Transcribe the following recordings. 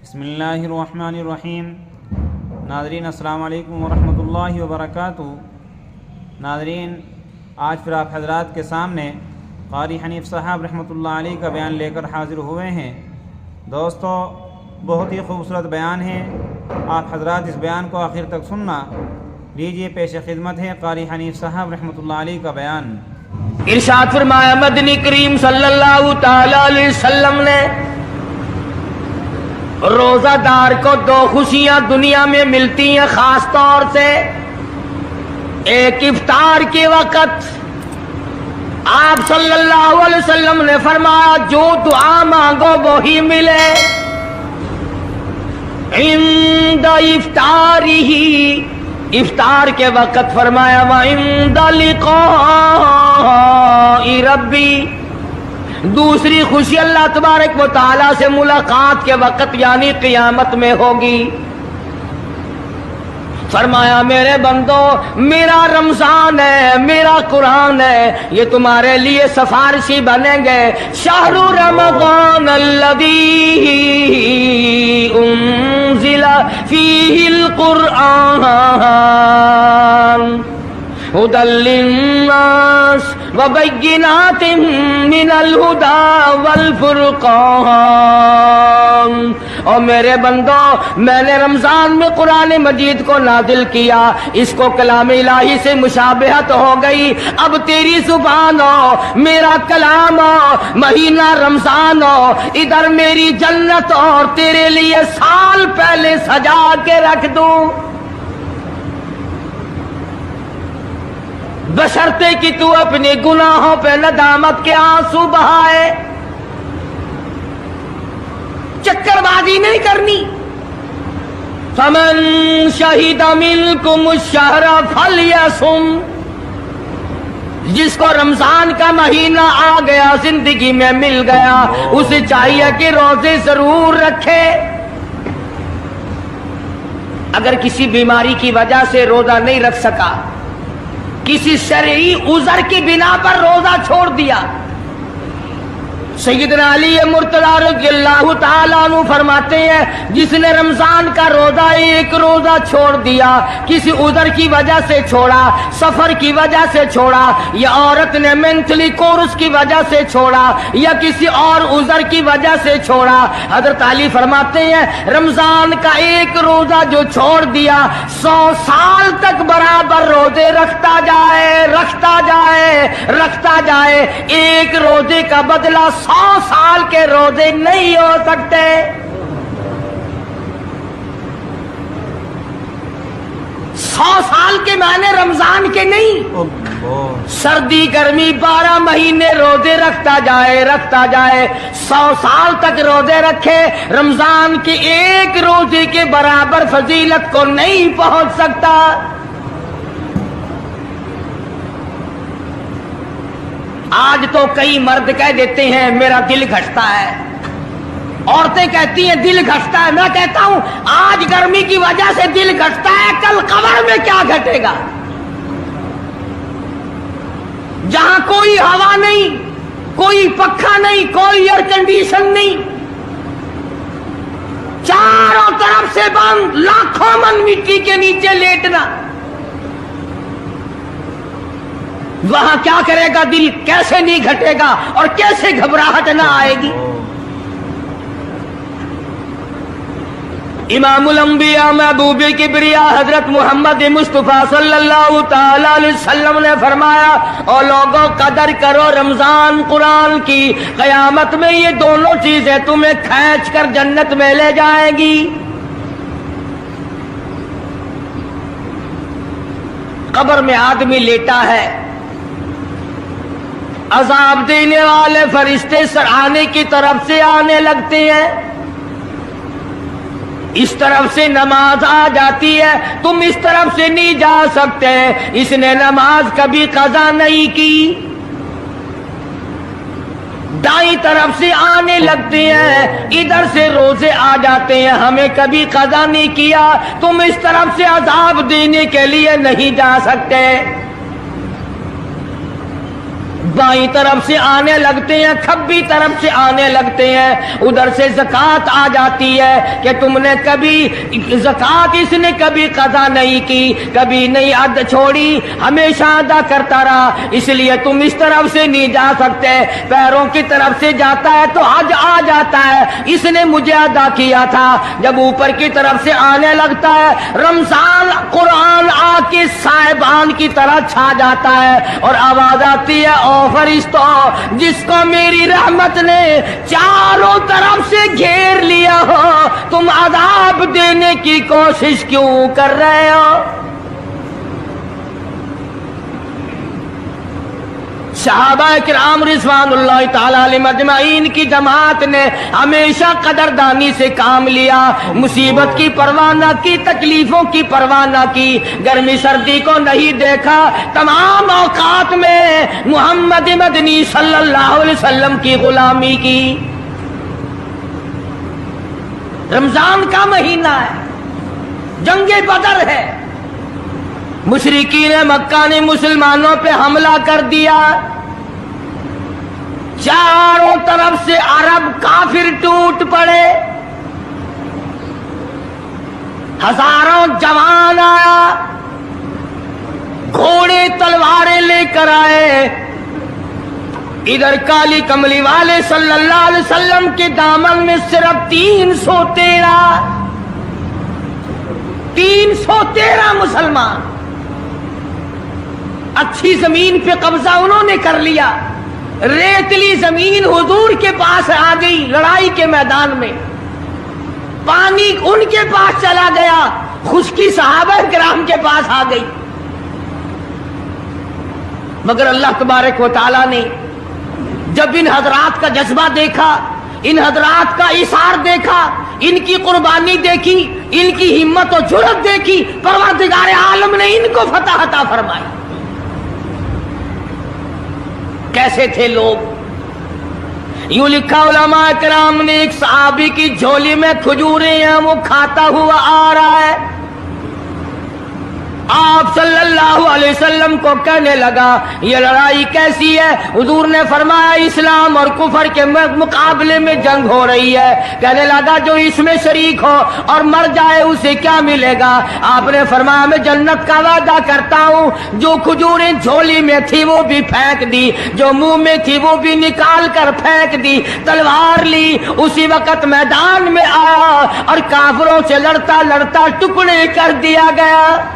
بسم اللہ الرحمن الرحیم۔ ناظرین السلام علیکم ورحمۃ اللہ وبرکاتہ۔ ناظرین، آج پھر آپ حضرات کے سامنے قاری حنیف صاحب رحمۃ اللہ علیہ کا بیان لے کر حاضر ہوئے ہیں۔ دوستو، بہت ہی خوبصورت بیان ہے، آپ حضرات اس بیان کو آخر تک سننا۔ لیجیے، پیش خدمت ہے قاری حنیف صاحب رحمۃ اللہ علیہ کا بیان۔ ارشاد فرمایا مدنی کریم صلی اللہ تعالی علیہ وسلم نے، روزہ دار کو دو خوشیاں دنیا میں ملتی ہیں خاص طور سے۔ ایک افطار کے وقت آپ صلی اللہ علیہ وسلم نے فرمایا جو دعا مانگو وہی ملے۔ عند افطارہ، افطار کے وقت فرمایا وعند لقاء ربی۔ دوسری خوشی اللہ تبارک و تعالیٰ سے ملاقات کے وقت یعنی قیامت میں ہوگی۔ فرمایا میرے بندو، میرا رمضان ہے، میرا قرآن ہے، یہ تمہارے لیے سفارشی بنیں گے۔ شہر رمضان الذی انزل فیہ القرآن ہدی للناس وبینات من الہدی والفرقان۔ اور میرے بندو، میں نے رمضان میں قرآن مجید کو نازل کیا، اس کو کلام الہی سے مشابہت ہو گئی۔ اب تیری زبان ہو، میرا کلام ہو، مہینہ رمضان ہو، ادھر میری جنت اور تیرے لیے سال پہلے سجا کے رکھ دوں، بشرطے کہ تو اپنے گناہوں پہ ندامت کے آنسو بہائے۔ چکر بازی نہیں کرنی۔ فمن شہد منکم الشہر فلیصم، جس کو رمضان کا مہینہ آ گیا، زندگی میں مل گیا، اسے چاہیے کہ روزے ضرور رکھے۔ اگر کسی بیماری کی وجہ سے روزہ نہیں رکھ سکا، کسی شرعی عذر کی بنا پر روزہ چھوڑ دیا، سیدنا علی مرتضی رضی اللہ تعالیٰ عنہ فرماتے ہیں جس نے رمضان کا روزہ ایک روزہ چھوڑ دیا، کسی عذر کی وجہ سے چھوڑا، سفر کی وجہ سے چھوڑا، یا عورت نے مینٹلی کورس کی وجہ سے چھوڑا، یا کسی اور عذر کی وجہ سے چھوڑا، حضرت علی فرماتے ہیں رمضان کا ایک روزہ جو چھوڑ دیا، 100 سال تک برابر روزے رکھتا جائے، رکھتا جائے، رکھتا جائے، ایک روزے کا بدلہ 100 سال کے روزے نہیں ہو سکتے۔ سو سال کے معنی رمضان کے نہیں، سردی گرمی 12 مہینے روزے رکھتا جائے، رکھتا جائے، 100 سال تک روزے رکھے، رمضان کے ایک روزے کے برابر فضیلت کو نہیں پہنچ سکتا۔ آج تو کئی مرد کہہ دیتے ہیں میرا دل گھٹتا ہے، عورتیں کہتی ہیں دل گھٹتا ہے، میں کہتا ہوں آج گرمی کی وجہ سے دل گھٹتا ہے، کل قبر میں کیا گھٹے گا؟ جہاں کوئی ہوا نہیں، کوئی پنکھا نہیں، کوئی ایئر کنڈیشن نہیں، چاروں طرف سے بند، لاکھوں من مٹی کے نیچے لیٹنا، وہاں کیا کرے گا دل؟ کیسے نہیں گھٹے گا اور کیسے گھبراہٹ نہ آئے گی؟ امام الانبیاء محبوب کبریا حضرت محمد مصطفیٰ صلی اللہ تعالی علیہ وسلم نے فرمایا اور لوگوں قدر کرو رمضان قرآن کی، قیامت میں یہ دونوں چیزیں تمہیں کھینچ کر جنت میں لے جائیں گی۔ قبر میں آدمی لیٹا ہے، عذاب دینے والے فرشتے سرانے کی طرف سے آنے لگتے ہیں، اس طرف سے نماز آ جاتی ہے، تم اس طرف سے نہیں جا سکتے، اس نے نماز کبھی قضا نہیں کی۔ دائیں طرف سے آنے لگتے ہیں، ادھر سے روزے آ جاتے ہیں، ہمیں کبھی قضا نہیں کیا، تم اس طرف سے عذاب دینے کے لیے نہیں جا سکتے۔ बाईं तरफ से आने लगते हैं, खब्बी तरफ से आने लगते हैं। उधर से ज़कात आ जाती है कि तुमने कभी ज़कात इसने कभी कज़ा नहीं की, कभी नहीं अद छोड़ी, हमेशा अदा करता रहा, इसलिए तुम इस तरफ से नहीं जा सकते। पैरों की तरफ से जाता है तो हज आ जाता है, इसने मुझे अदा किया था। जब ऊपर की तरफ से आने लगता है, रमजान कुरान आके साहिबान की तरह छा जाता है और आवाज आती है, ओ फरिश्तों, जिसको मेरी रहमत ने चारों तरफ से घेर लिया हो, तुम अजाब देने की कोशिश क्यों कर रहे हो? सहाबा किराम रिज़वानुल्लाह ताला अलैहिम अजमाइन की जमात ने हमेशा कदरदानी से काम लिया, मुसीबत की परवाह न की, तकलीफों की परवाह न की, गर्मी सर्दी को नहीं देखा। तमाम औकात में मोहम्मद मदनी सल्लल्लाहु अलैहि वसल्लम की गुलामी की। रमजान का महीना है, जंगे बदर है, मुशरिकीन मक्का ने मुसलमानों पे हमला कर दिया, चारों तरफ से अरब काफिर टूट पड़े, हजारों जवान आया, घोड़े तलवारें लेकर आए। इधर काली कमली वाले सल्लल्लाहु अलैहि वसल्लम के दामन में सिर्फ 313 मुसलमान, अच्छी जमीन पे कब्जा उन्होंने कर लिया। रेतली जमीन हुजूर के पास आ गई लड़ाई के मैदान में, पानी उनके पास चला गया, खुश्की सहाबा किराम के पास आ गई। मगर अल्लाह तबारक व तआला ने जब इन हजरात का जज्बा देखा, इन हजरात का इसार देखा, इनकी कुर्बानी देखी, इनकी हिम्मत और जुर्रत देखी, परवरदिगार आलम ने इनको फतह अता फरमाई। कैसे थे लोग? यूं लिखा उलमा किराम ने, एक सहाबी की झोली में खजूरें हैं, वो खाता हुआ आ रहा है। आप सल्लल्लाहु अलैहि वसल्लम को कहने लगा, ये लड़ाई कैसी है? हुजूर ने फरमाया, इस्लाम और कुफर के मुकाबले में जंग हो रही है। कहने लगा, जो इसमें शरीक हो और मर जाए उसे क्या मिलेगा? आपने फरमाया, मैं जन्नत का वादा करता हूँ। जो खजूरें झोली में थी वो भी फेंक दी, जो मुंह में थी वो भी निकाल कर फेंक दी, तलवार ली, उसी वक्त मैदान में आया और काफिरों से लड़ता लड़ता टुकड़े कर दिया गया।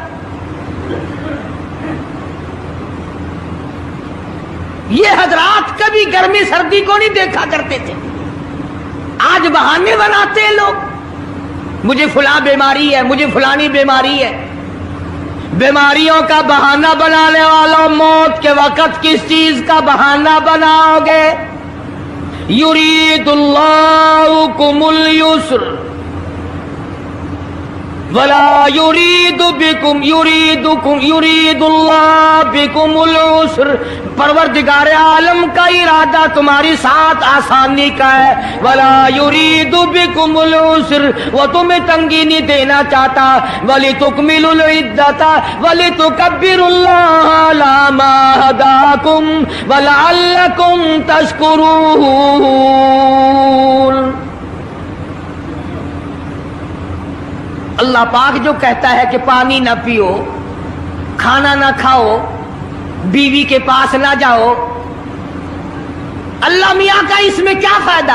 ये हजरात कभी गर्मी सर्दी को नहीं देखा करते थे, आज बहाने बनाते हैं लोग, मुझे फुला बीमारी है, मुझे फुलानी बीमारी है। बीमारियों का बहाना बनाने वालों, मौत के वक्त किस चीज का बहाना बनाओगे? युरीदुल्लाहु कुमुल युस्र वला युरीदु बिकुम युरीदुल्लाह बिकुमुल उस्र। परवरदिगार आलम का इरादा तुम्हारी साथ आसानी का है। वला युरीदु बिकुमुल उस्र, वो तुम्हें तंगी नहीं देना चाहता। वली तुकमिलुल इद्दता वली तुकब्बिरुल्लाह अला मा हदाकुम वलअल्लकुम तशकुरून। अल्लाह पाक जो कहता है कि पानी ना पियो, खाना ना खाओ, बीवी के पास ना जाओ, अल्लाह मियां का इसमें क्या फायदा?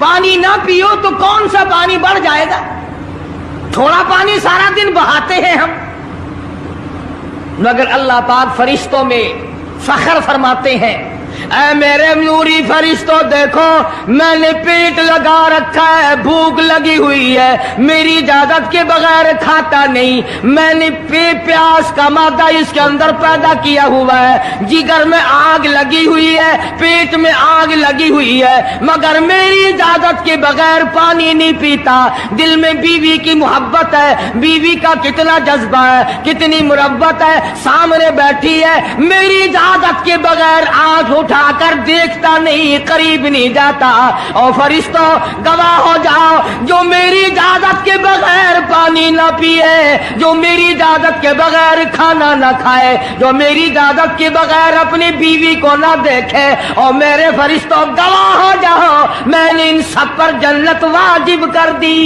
पानी ना पियो तो कौन सा पानी बढ़ जाएगा? थोड़ा पानी सारा दिन बहाते हैं हम। मगर अल्लाह पाक फरिश्तों में फख्र फरमाते हैं, ऐ मेरे नूरी फरिश्तों, देखो मैंने पेट लगा रखा है, भूख लगी हुई है, मेरी इजाजत के बगैर खाता नहीं। मैंने प्यास का मादा इसके अंदर पैदा किया हुआ है, जिगर में आग लगी हुई है, पेट में आग लगी हुई है, मगर मेरी इजाजत इजाजत के बगैर पानी नहीं पीता। दिल में बीवी की मोहब्बत है, बीवी का कितना जज्बा है, कितनी मुरब्बत है, सामने बैठी है, मेरी इजाजत के बगैर आंख उठाकर देखता नहीं, करीब नहीं जाता। और फरिश्तों गवाह हो जाओ, जो मेरी इजाजत के बगैर पानी ना पिए, जो मेरी इजाजत के बगैर खाना ना खाए, जो मेरी इजाजत के बगैर अपनी बीवी को ना देखे, और मेरे फरिश्तों गवाह हो जाओ, मैंने इन सब पर जन्नत वाजिब कर दी।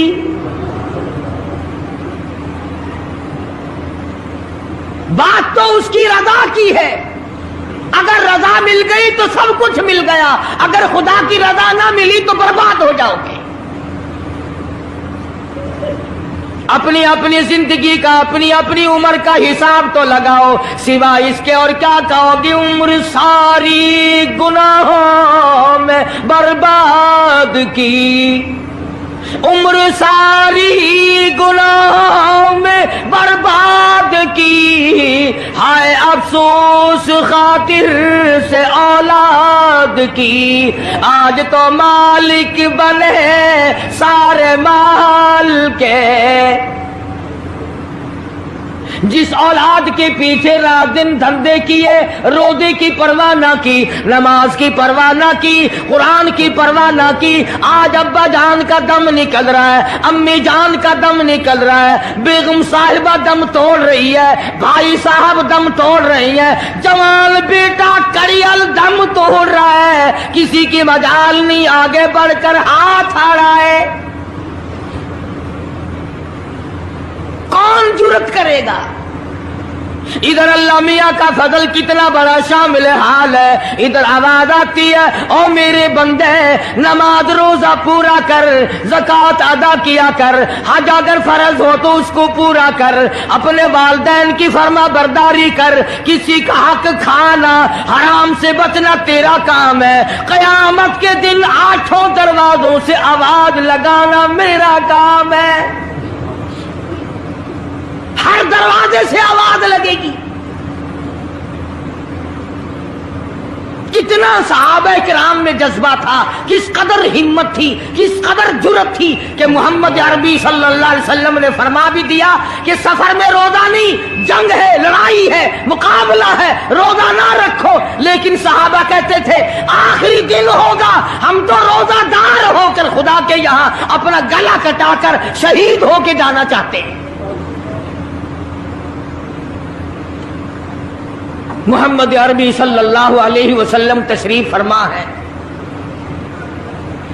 बात तो उसकी रजा की है। अगर रजा मिल गई तो सब कुछ मिल गया, अगर खुदा की रजा ना मिली तो बर्बाद हो जाओगे। अपनी अपनी जिंदगी का, अपनी अपनी उम्र का हिसाब तो लगाओ, सिवा इसके और क्या कहोगे। उम्र सारी गुनाहों में बर्बाद की, उम्र सारी गुनाहों में बर्बाद की, हाय अफसोस खातिर से औलाद की। आज तो मालिक बने सारे माल के, जिस औलाद के पीछे रात दिन धंधे किए, रोजे की परवाह ना की, नमाज की परवाह ना की, कुरान की परवाह ना की, आज अब्बा जान का दम निकल रहा है, अम्मी जान का दम निकल रहा है, बेगम साहिबा दम तोड़ रही है, भाई साहब दम तोड़ रही है, जवान बेटा कड़ियल दम तोड़ रहा है, किसी की मजाल नहीं आगे बढ़कर हाथ आ रहा है। कौन जुर्रत करेगा? इधर अल्लाह मियाँ का फजल कितना बड़ा शामिल हाल है, इधर आवाज आती है, ओ मेरे बंदे नमाज रोजा पूरा कर, ज़कात अदा किया कर, हज अगर फर्ज हो तो उसको पूरा कर, अपने वालिदैन की फर्मा बरदारी कर, किसी का हक खाना, हराम से बचना तेरा काम है। कयामत के दिन 8 दरवाजों से आवाज लगाना मेरा काम है। हर दरवाजे से आवाज लगेगी। कितना सहाबा किराम में जज्बा था, किस कदर हिम्मत थी, किस कदर जुर्रत थी कि मोहम्मद अरबी सल्लल्लाहु अलैहि वसल्लम ने फरमा भी दिया कि सफर में रोजा नहीं, जंग है, लड़ाई है, मुकाबला है, रोजा ना रखो। लेकिन सहाबा कहते थे आखिरी दिन होगा, हम तो रोजादार होकर खुदा के यहाँ अपना गला कटाकर शहीद होके जाना चाहते हैं। मोहम्मद अरबी सल्लल्लाहु अलैहि वसल्लम तशरीफ फरमा है,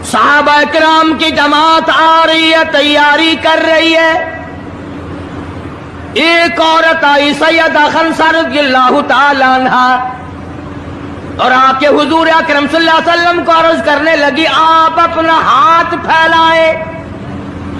सहाबा किराम की जमात आ रही है, तैयारी कर रही है। एक औरत आई सैयदा खंसा रज़ियल्लाहु ताला अन्हा, और आके हुजूर अकरम सल्लल्लाहु अलैहि वसल्लम को अर्ज करने लगी, आप अपना हाथ फैलाए।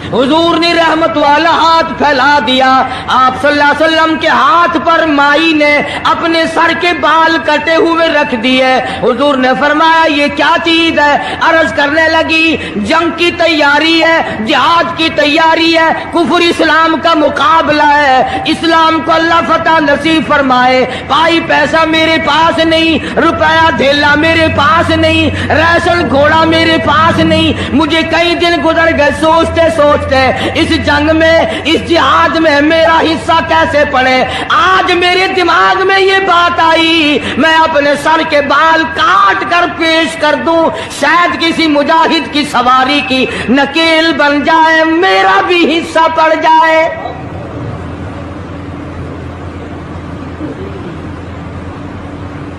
हुजूर ने रहमत वाला हाथ फैला दिया। आप सल्लल्लाहु अलैहि वसल्लम के हाथ पर माई ने अपने सर के बाल कटे हुए रख दिए। हुजूर ने फरमाया ये क्या चीज है? अर्ज करने लगी जंग की तैयारी है, जिहाद की तैयारी है, कुफर इस्लाम का मुकाबला है, इस्लाम को अल्लाह फतह नसीब फरमाए। पाई पैसा मेरे पास नहीं, रुपया धेला मेरे पास नहीं, राशन घोड़ा मेरे पास नहीं, मुझे कई दिन गुजर गए सोचते सोचते इस जंग में, इस जिहाद में मेरा हिस्सा कैसे पड़े। आज मेरे दिमाग में ये बात आई, मैं अपने सर के बाल काट कर पेश कर दूं, शायद किसी मुजाहिद की सवारी की नकेल बन जाए, मेरा भी हिस्सा पड़ जाए।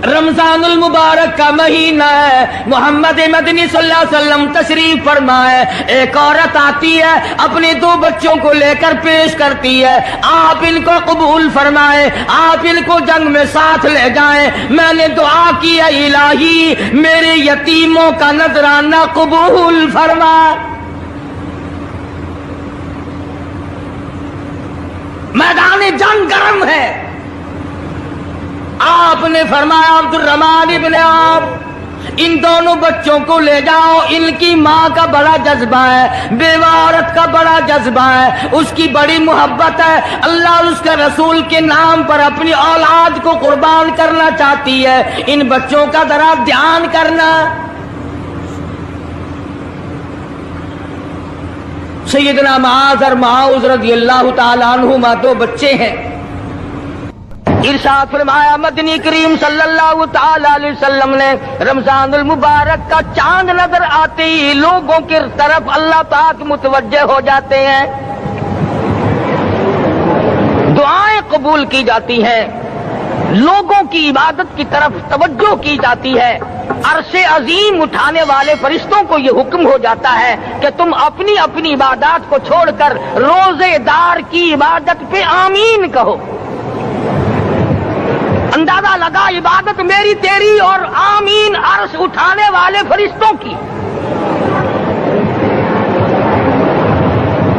रमजानुल मुबारक का महीना है, मोहम्मद मदनी सल्लल्लाहु अलैहि वसल्लम तशरीफ फरमाए। एक औरत आती है, अपने 2 बच्चों को लेकर पेश करती है, आप इनको कबूल फरमाए, आप इनको जंग में साथ ले जाएं। मैंने दुआ की है इलाही मेरे यतीमों का नजराना कबूल फरमा। मैदान जंग गर्म है। आपने फरमाया अब्दुर्रहमान इब्ने आप इन दोनों बच्चों को ले जाओ, इनकी माँ का बड़ा जज्बा है, बेवा औरत का बड़ा जज्बा है, उसकी बड़ी मोहब्बत है, अल्लाह और उसके रसूल के नाम पर अपनी औलाद को कुर्बान करना चाहती है, इन बच्चों का जरा ध्यान करना। सैयदना मुआज़ और मुआज़ रज़ी अल्लाह ताला अन्हुमा दो बच्चे हैं। इरशाद फरमाया मदनी करीम सल्लल्लाहु ताला अलैहि वसल्लम ने रमजानुल मुबारक का चांद नजर आते ही लोगों की तरफ अल्लाह पाक मुतवज्जे हो जाते हैं, दुआएं कबूल की जाती हैं, लोगों की इबादत की तरफ तवज्जो की जाती है। अर्शे अजीम उठाने वाले फरिश्तों को ये हुक्म हो जाता है कि तुम अपनी अपनी इबादत को छोड़कर रोजेदार की इबादत पे आमीन कहो। अंदाजा लगा इबादत मेरी तेरी और आमीन अर्श उठाने वाले फरिश्तों की।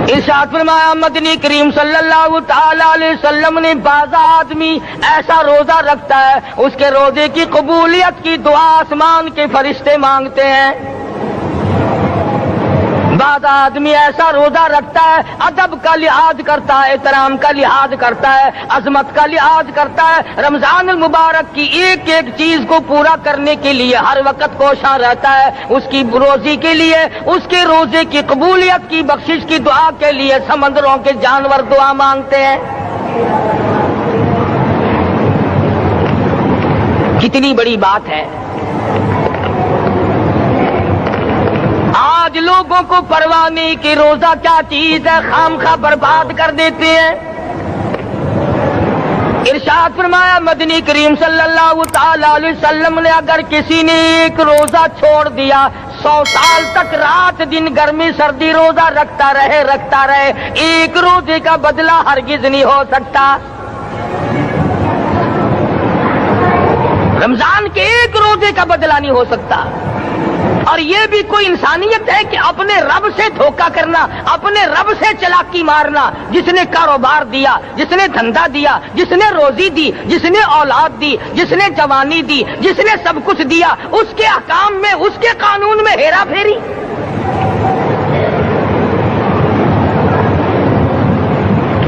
इरशाद फरमाया मदनी करीम सल्लल्लाहु ताला अलैहि वसल्लम ने बाज़ आदमी ऐसा रोजा रखता है उसके रोजे की कबूलियत की दुआ आसमान के फरिश्ते मांगते हैं। बाज़ आदमी ऐसा रोजा रखता है अदब का लिहाज करता है, एहतराम का लिहाज करता है, अजमत का लिहाज करता है, रमजानुल मुबारक की एक एक चीज को पूरा करने के लिए हर वक्त कोशा रहता है, उसकी रोजी के लिए, उसके रोजे की कबूलियत की बख्शिश की दुआ के लिए समंदरों के जानवर दुआ मांगते हैं। कितनी बड़ी बात है। आज लोगों को परवाह नहीं कि रोजा क्या चीज है, खामखा बर्बाद कर देते हैं। इरशाद फरमाया मदनी करीम सल्लल्लाहु ताला अलैहि वसल्लम ने अगर किसी ने एक रोजा छोड़ दिया 100 साल तक रात दिन गर्मी सर्दी रोजा रखता रहे, एक रोजे का बदला हरगिज नहीं हो सकता। रमजान के एक रोजे का बदला नहीं हो सकता। और ये भी कोई इंसानियत है कि अपने रब से धोखा करना, अपने रब से चालाकी मारना। जिसने कारोबार दिया, जिसने धंधा दिया, जिसने रोजी दी, जिसने औलाद दी, जिसने जवानी दी, जिसने सब कुछ दिया, उसके अहकाम में, उसके कानून में हेरा फेरी।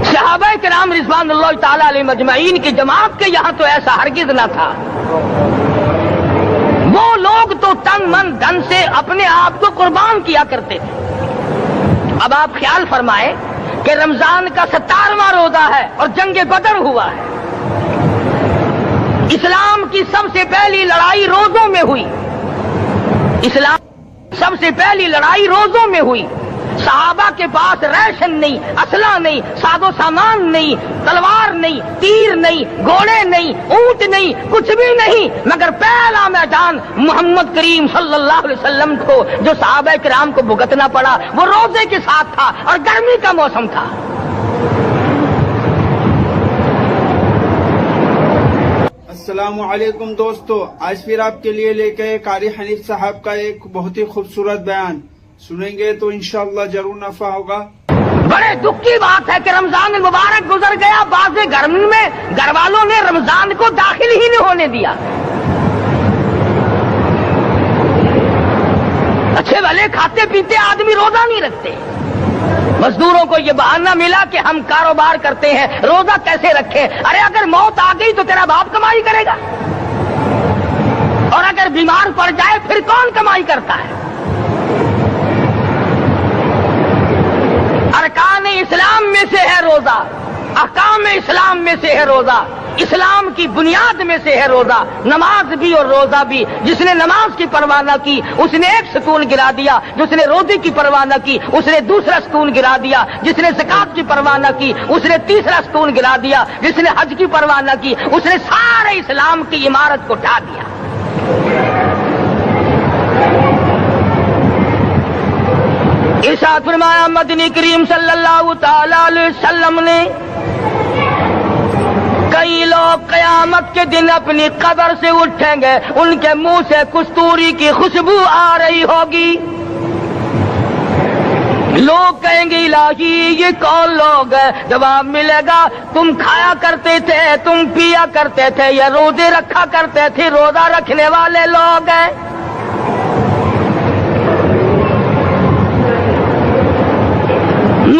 सहाबाए किराम रिज़वानुल्लाह ताला अलैहिम अजमाइन की जमात के यहाँ तो ऐसा हरगिज न था। वो लोग तो तन मन धन से अपने आप को कुर्बान किया करते थे। अब आप ख्याल फरमाएं कि रमजान का 17वां रोजा है और जंगे बदर हुआ है। इस्लाम की सबसे पहली लड़ाई रोजों में हुई। इस्लाम सबसे पहली लड़ाई रोजों में हुई। सहाबा के पास रेशन नहीं, असला नहीं, सादो सामान नहीं, तलवार नहीं, तीर नहीं, घोड़े नहीं, ऊंट नहीं, कुछ भी नहीं, मगर पहला मैदान मोहम्मद करीम सल्लल्लाहु अलैहि वसल्लम को जो सहाबा किराम को भुगतना पड़ा वो रोजे के साथ था और गर्मी का मौसम था। अस्सलामु अलैकुम दोस्तों, आज फिर आपके लिए लेके कारी हनीफ साहब का एक बहुत ही खूबसूरत बयान सुनेंगे तो इंशाअल्लाह जरूर नफा होगा। बड़े दुख की बात है कि रमजान मुबारक गुजर गया, बाज़ घर में घर वालों ने रमजान को दाखिल ही नहीं होने दिया। अच्छे भले खाते पीते आदमी रोजा नहीं रखते। मजदूरों को ये बहाना मिला कि हम कारोबार करते हैं, रोजा कैसे रखें। अरे अगर मौत आ गई तो तेरा बाप कमाई करेगा, और अगर बीमार पड़ जाए फिर कौन कमाई करता है। अरकान इस्लाम में से है रोजा, अहकाम इस्लाम में से है रोजा, इस्लाम की बुनियाद में से है रोजा। नमाज भी और रोजा भी। जिसने नमाज की परवाह न की उसने एक सुकून गिरा दिया, जिसने रोजे की परवाह न की उसने दूसरा सुकून गिरा दिया, जिसने ज़कात की परवाह न की उसने तीसरा सुकून गिरा दिया, जिसने हज की परवाह न की उसने सारे इस्लाम की इमारत को ढा दिया। इरशाद फरमाया मदनी करीम सल्लल्लाहु ताला अलैहि वसल्लम ने कई लोग क़यामत के दिन अपनी कब्र से उठेंगे, उनके मुंह से कस्तूरी की खुशबू आ रही होगी। लोग कहेंगे इलाही ये कौन लोग है? जवाब मिलेगा तुम खाया करते थे, तुम पिया करते थे, या रोजे रखा करते थे, रोजा रखने वाले लोग हैं।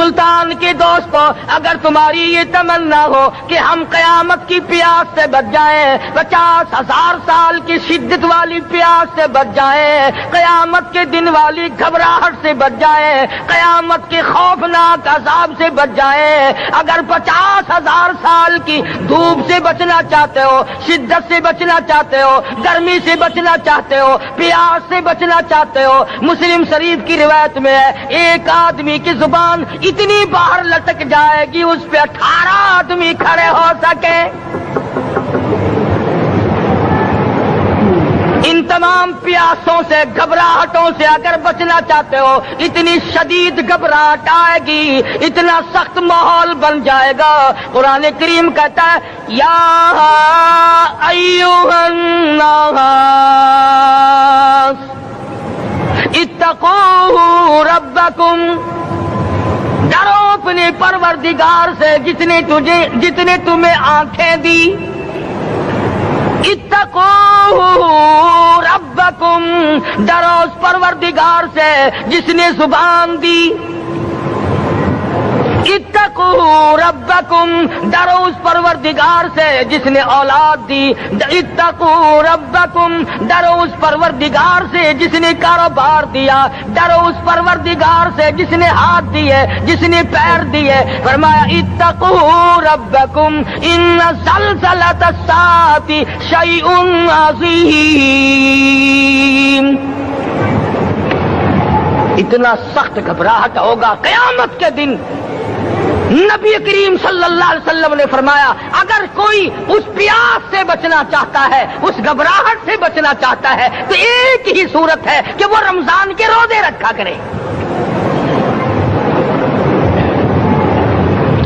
سلطان کے دوستو، اگر تمہاری یہ تمنا ہو کہ ہم قیامت کی پیاس سے بچ جائیں، 50,000 سال کی شدت والی پیاس سے بچ جائیں، قیامت کے دن والی گھبراہٹ سے بچ جائیں، قیامت کے خوفناک عذاب سے بچ جائیں، اگر 50,000 سال کی دھوپ سے بچنا چاہتے ہو، شدت سے بچنا چاہتے ہو، گرمی سے بچنا چاہتے ہو، پیاس سے بچنا چاہتے ہو، مسلم شریف کی روایت میں ہے ایک آدمی کی زبان اتنی باہر لٹک جائے گی اس پہ 18 آدمی کھڑے ہو سکے۔ ان تمام پیاسوں سے، گھبراہٹوں سے اگر بچنا چاہتے ہو، اتنی شدید گھبراہٹ آئے گی، اتنا سخت ماحول بن جائے گا۔ قرآن کریم کہتا ہے یا ایھا الناس اتقوا ربکم، ڈرو اپنے پروردگار سے جتنے تمہیں آنکھیں دی۔ اتقوا ربکم، ڈرو اس پروردگار سے جس نے زبان دی۔ اتقوا ربکم، ڈرو اس پروردگار سے جس نے اولاد دی۔ اتقوا ربکم، ڈرو اس پروردگار سے جس نے کاروبار دیا۔ ڈرو اس پروردگار سے جس نے ہاتھ دیے، جس نے پیر دیے۔ فرمایا اتقوا ربکم ان زلزلۃ الساعۃ شیء عظیم، اتنا سخت گھبراہٹ ہوگا قیامت کے دن۔ نبی کریم صلی اللہ علیہ وسلم نے فرمایا اگر کوئی اس پیاس سے بچنا چاہتا ہے، اس گھبراہٹ سے بچنا چاہتا ہے، تو ایک ہی صورت ہے کہ وہ رمضان کے روزے رکھا کرے۔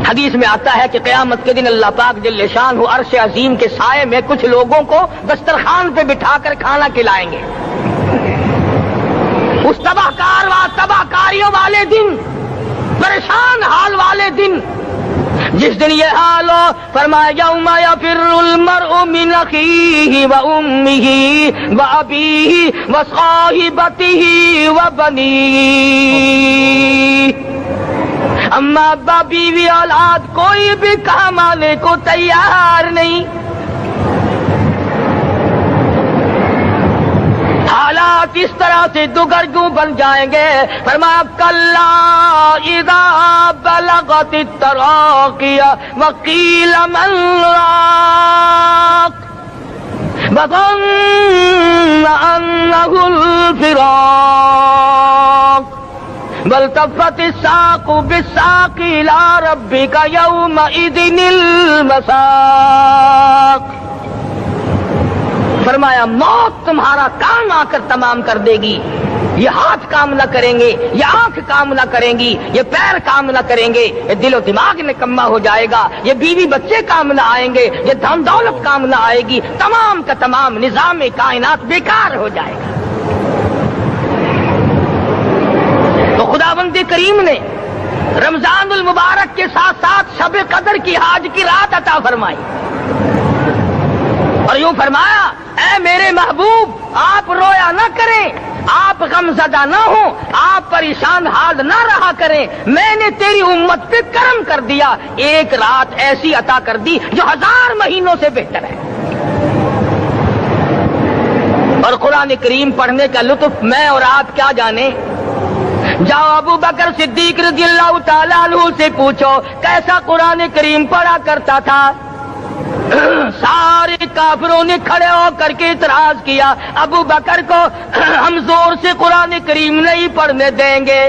حدیث میں آتا ہے کہ قیامت کے دن اللہ پاک جل شانہ عرش عظیم کے سائے میں کچھ لوگوں کو دسترخوان پہ بٹھا کر کھانا کھلائیں گے۔ اس تباہ کاریوں والے دن، پریشان حال والے دن، جس دن یہ حال ہو، فرمایا یوم یفر المرء من اخیہ وامہ وابیہ وصاحبتہ وبنیہ، اما ابا بیوی اولاد کوئی بھی کام آنے کو تیار نہیں۔ حالات اس طرح سے دگرگوں بن جائیں گے۔ فرمایا کلا اذا بلغت التراقی وقیل من راق وظن انہ الفراق والتفت الساق بالساق الى ربک یومئذ المساق۔ فرمایا موت تمہارا کام آ کر تمام کر دے گی، یہ ہاتھ کام نہ کریں گے، یہ آنکھ کام نہ کریں گی، یہ پیر کام نہ کریں گے، یہ دل و دماغ نکما ہو جائے گا، یہ بیوی بچے کام نہ آئیں گے، یہ دھن دولت کام نہ آئے گی، تمام کا تمام نظام کائنات بیکار ہو جائے گا۔ تو خداوند کریم نے رمضان المبارک کے ساتھ ساتھ شب قدر کی حاج کی رات عطا فرمائی اور یوں فرمایا اے میرے محبوب آپ رویا نہ کریں، آپ غم زدہ نہ ہوں، آپ پریشان حال نہ رہا کریں، میں نے تیری امت پہ کرم کر دیا، ایک رات ایسی عطا کر دی جو 1000 مہینوں سے بہتر ہے۔ اور قرآن کریم پڑھنے کا لطف میں اور آپ کیا جانے۔ جاؤ ابو بکر صدیق رضی اللہ تعالیٰ عنہ سے پوچھو کیسا قرآن کریم پڑھا کرتا تھا۔ سارے کافروں نے کھڑے ہو کر کے اعتراض کیا ابو بکر کو ہم زور سے قرآن کریم نہیں پڑھنے دیں گے۔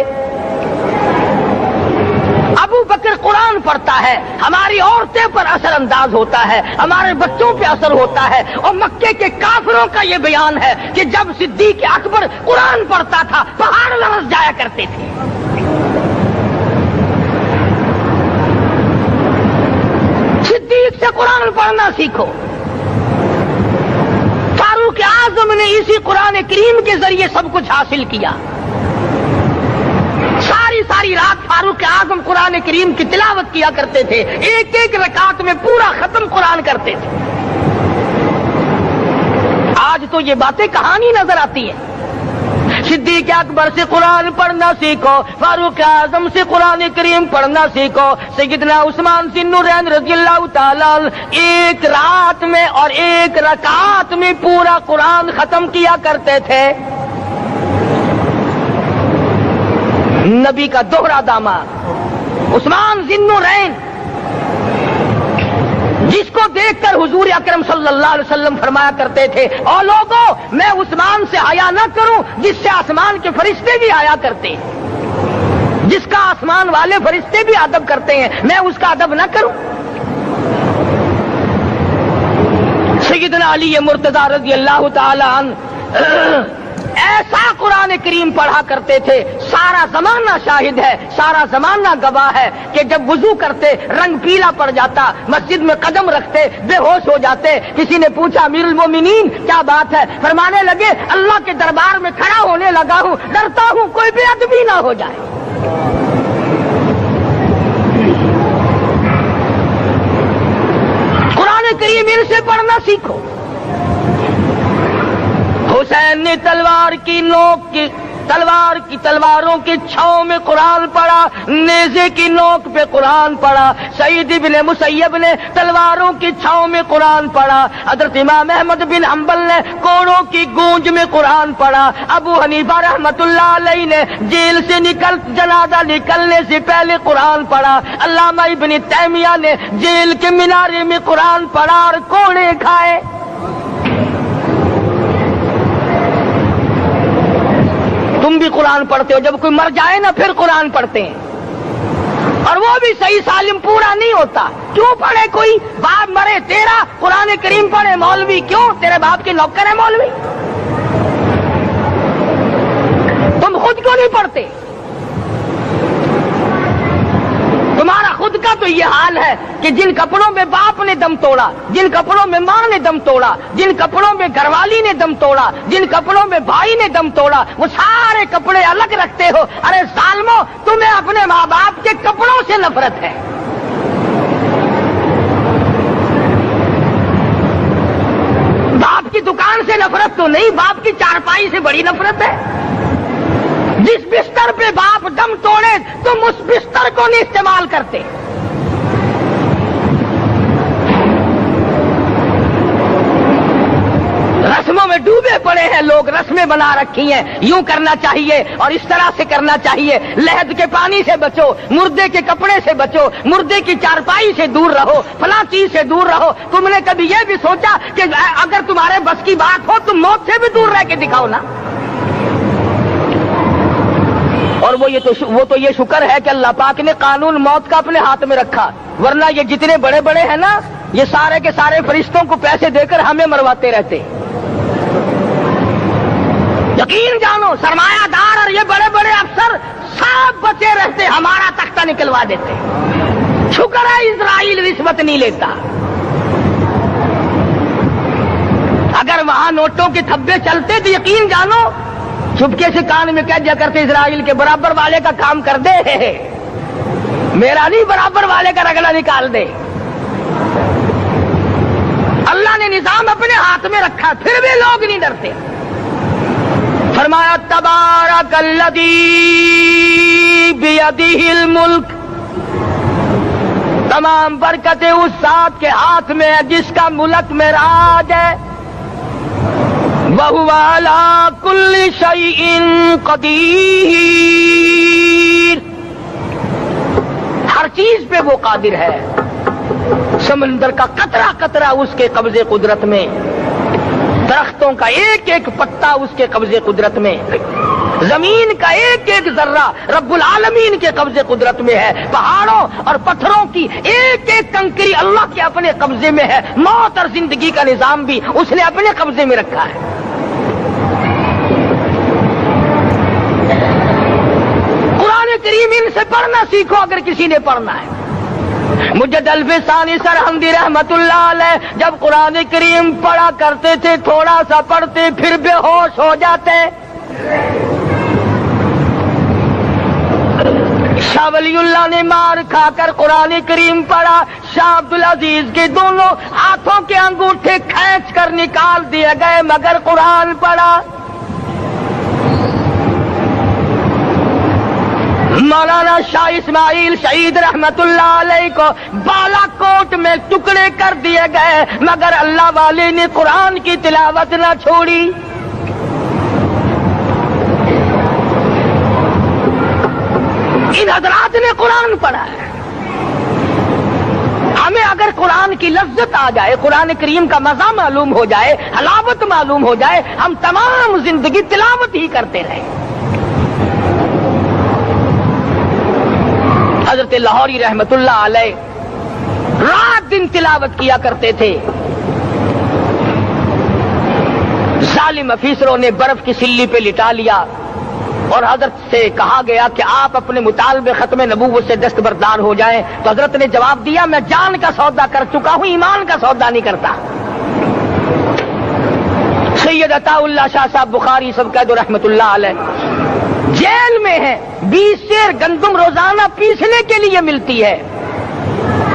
ابو بکر قرآن پڑھتا ہے، ہماری عورتیں پر اثر انداز ہوتا ہے، ہمارے بچوں پہ اثر ہوتا ہے، اور مکے کے کافروں کا یہ بیان ہے کہ جب صدیق اکبر قرآن پڑھتا تھا پہاڑ لرز جایا کرتے تھے۔ صدیق سے قرآن پڑھنا سیکھو۔ فاروق اعظم نے اسی قرآن کریم کے ذریعے سب کچھ حاصل کیا۔ ساری رات فاروق اعظم قرآن کریم کی تلاوت کیا کرتے تھے، ایک ایک رکعت میں پورا ختم قرآن کرتے تھے۔ آج تو یہ باتیں کہانی نظر آتی ہیں، सिद्दीक अकबर से कुरान पढ़ना सीखो, फारूक आजम से कुरान करीम पढ़ना सीखो। सैयदना उस्मान ज़िन्नुरैन रज़ियल्लाहु ताला एक रात में और एक रकात में पूरा कुरान खत्म किया करते थे। नबी का दोहरा दामाद उस्मान ज़िन्नुरैन, जिसको देखकर हुजूर अकरम सल्लल्लाहु अलैहि वसल्लम फरमाया करते थे, और लोगों मैं उस्मान से हया न करूं जिससे आसमान के फरिश्ते भी हया करते हैं, जिसका आसमान वाले फरिश्ते भी अदब करते हैं, मैं उसका अदब न करूं। सैयदना अली मुर्तज़ा रज़ियल्लाहु ताला अन्हु ऐसा कुरान करीम पढ़ा करते थे, सारा जमाना शाहिद है, सारा जमाना गवाह है कि जब वुजू करते रंग पीला पड़ जाता, मस्जिद में कदम रखते बेहोश हो जाते। किसी ने पूछा अमीरुल मोमिनीन क्या बात है? फरमाने लगे अल्लाह के दरबार में खड़ा होने लगा हूं, डरता हूं कोई बेअदबी ना हो जाए। कुरान करीम इनसे पढ़ना सीखो। हुसैन ने तलवारों की छांव में कुरान पढ़ा, नेज़े की नोक पे कुरान पढ़ा। सईद इब्न मुसय्यब ने तलवारों की छांव में कुरान पढ़ा। हजरत इमाम अहमद बिन हंबल ने कोड़ों की गूंज में कुरान पढ़ा। अबू हनीफा रहमतुल्लाह अलैहि ने जेल से जनाजा निकलने से पहले कुरान पढ़ा। अल्लामा इब्न तैमिया ने जेल के मीनारे में कुरान पढ़ा और कोड़े खाए। तुम भी कुरान पढ़ते हो, जब कोई मर जाए ना फिर कुरान पढ़ते हैं, और वो भी सही सालिम पूरा नहीं होता। क्यों पढ़े? कोई बाप मरे तेरा कुरान करीम पढ़े मौलवी, क्यों? तेरे बाप के नौकर है मौलवी, तुम खुद क्यों नहीं पढ़ते? तुम्हारा खुद का तो ये हाल है कि जिन कपड़ों में बाप ने दम तोड़ा, जिन कपड़ों में माँ ने दम तोड़ा, जिन कपड़ों में घरवाली ने दम तोड़ा, जिन कपड़ों में भाई ने दम तोड़ा, वो सारे कपड़े अलग रखते हो। अरे जालिमो, तुम्हें अपने माँ बाप के कपड़ों से नफरत है। बाप की दुकान से नफरत तो नहीं, बाप की चारपाई से बड़ी नफरत है। जिस बिस्तर पे बाप दम तोड़े तुम उस बिस्तर को नहीं इस्तेमाल करते। रस्मों में डूबे पड़े हैं लोग, रस्में बना रखी हैं, यूं करना चाहिए और इस तरह से करना चाहिए। लहद के पानी से बचो, मुर्दे के कपड़े से बचो, मुर्दे की चारपाई से दूर रहो, फला चीज से दूर रहो। तुमने कभी यह भी सोचा कि अगर तुम्हारे बस की बात हो तुम मौत से भी दूर रह के दिखाओ ना? और वो तो ये शुक्र है कि अल्लाह पाक ने कानून मौत का अपने हाथ में रखा, वरना ये जितने बड़े बड़े हैं ना, ये सारे के सारे फरिश्तों को पैसे देकर हमें मरवाते रहते। यकीन जानो, सरमायादार और ये बड़े बड़े अफसर सब बचे रहते, हमारा तख्ता निकलवा देते। शुक्र है इजराइल रिश्वत नहीं लेता। अगर वहां नोटों के थब्बे चलते तो यकीन जानो चुपके से कान में कह दिया करते इजराइल के बराबर वाले का काम कर दे, मेरा नहीं बराबर वाले का रगड़ा निकाल दे। अल्लाह ने निजाम अपने हाथ में रखा, फिर भी लोग नहीं डरते। फरमाया तबारकल्लज़ी बियदिहिल मुल्क, तमाम बरकतें उस ज़ात के हाथ में है जिसका मुल्क में राज है। वहुवा अला कुल्ली शैइन कदीर, हर चीज पे वो कादिर है। समंदर का कतरा कतरा उसके कब्जे कुदरत में, दरख्तों का एक एक पत्ता उसके कब्जे कुदरत में, जमीन का एक एक जर्रा रब्बुल आलमीन के कब्जे कुदरत में है। पहाड़ों और पत्थरों की एक एक कंकरी अल्लाह के अपने कब्जे में है। मौत और जिंदगी का निजाम भी उसने अपने कब्जे में रखा है। कुरान करीम इनसे पढ़ना सीखो अगर किसी ने पढ़ना है। मुजद्दिद अल्फसानी सरहंदी रहमतुल्लाह अलैह जब कुरान करीम पढ़ा करते थे, थोड़ा सा पढ़ते फिर बेहोश हो जाते। शाह वलीउल्लाह ने मार खाकर कुरान करीम पढ़ा। शाह अब्दुल अजीज के दोनों हाथों के अंगूठे खींच कर निकाल दिए गए, मगर कुरान पढ़ा। مولانا شاہ اسماعیل شہید رحمت اللہ علیہ کو بالا کوٹ میں ٹکڑے کر دیے گئے، مگر اللہ والے نے قرآن کی تلاوت نہ چھوڑی۔ ان حضرات نے قرآن پڑھا ہے۔ ہمیں اگر قرآن کی لذت آ جائے، قرآن کریم کا مزہ معلوم ہو جائے، حلاوت معلوم ہو جائے، ہم تمام زندگی تلاوت ہی کرتے رہیں۔ حضرت لاہوری رحمت اللہ علیہ رات دن تلاوت کیا کرتے تھے۔ ظالم افیسروں نے برف کی سلی پہ لٹا لیا اور حضرت سے کہا گیا کہ آپ اپنے مطالبے ختم نبوت سے دستبردار ہو جائیں، تو حضرت نے جواب دیا میں جان کا سودا کر چکا ہوں، ایمان کا سودا نہیں کرتا۔ سید عطا اللہ شاہ صاحب بخاری سب قید رحمت اللہ علیہ جیل میں ہے، 20 سیر گندم روزانہ پیسنے کے لیے ملتی ہے،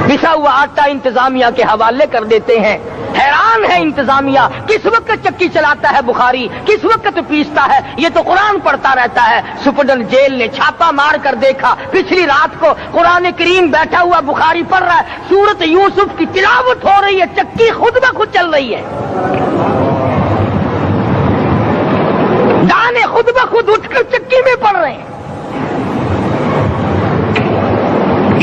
پسا ہوا آٹا انتظامیہ کے حوالے کر دیتے ہیں۔ حیران ہے انتظامیہ، کس وقت چکی چلاتا ہے بخاری، کس وقت پیستا ہے، یہ تو قرآن پڑھتا رہتا ہے۔ سپرڈنٹ جیل نے چھاپا مار کر دیکھا، پچھلی رات کو قرآن کریم بیٹھا ہوا بخاری پڑھ رہا ہے، سورت یوسف کی تلاوت ہو رہی ہے، چکی خود بخود چل رہی ہے، دانے خود بخود اٹھ کر چکی میں پڑھ رہے ہیں۔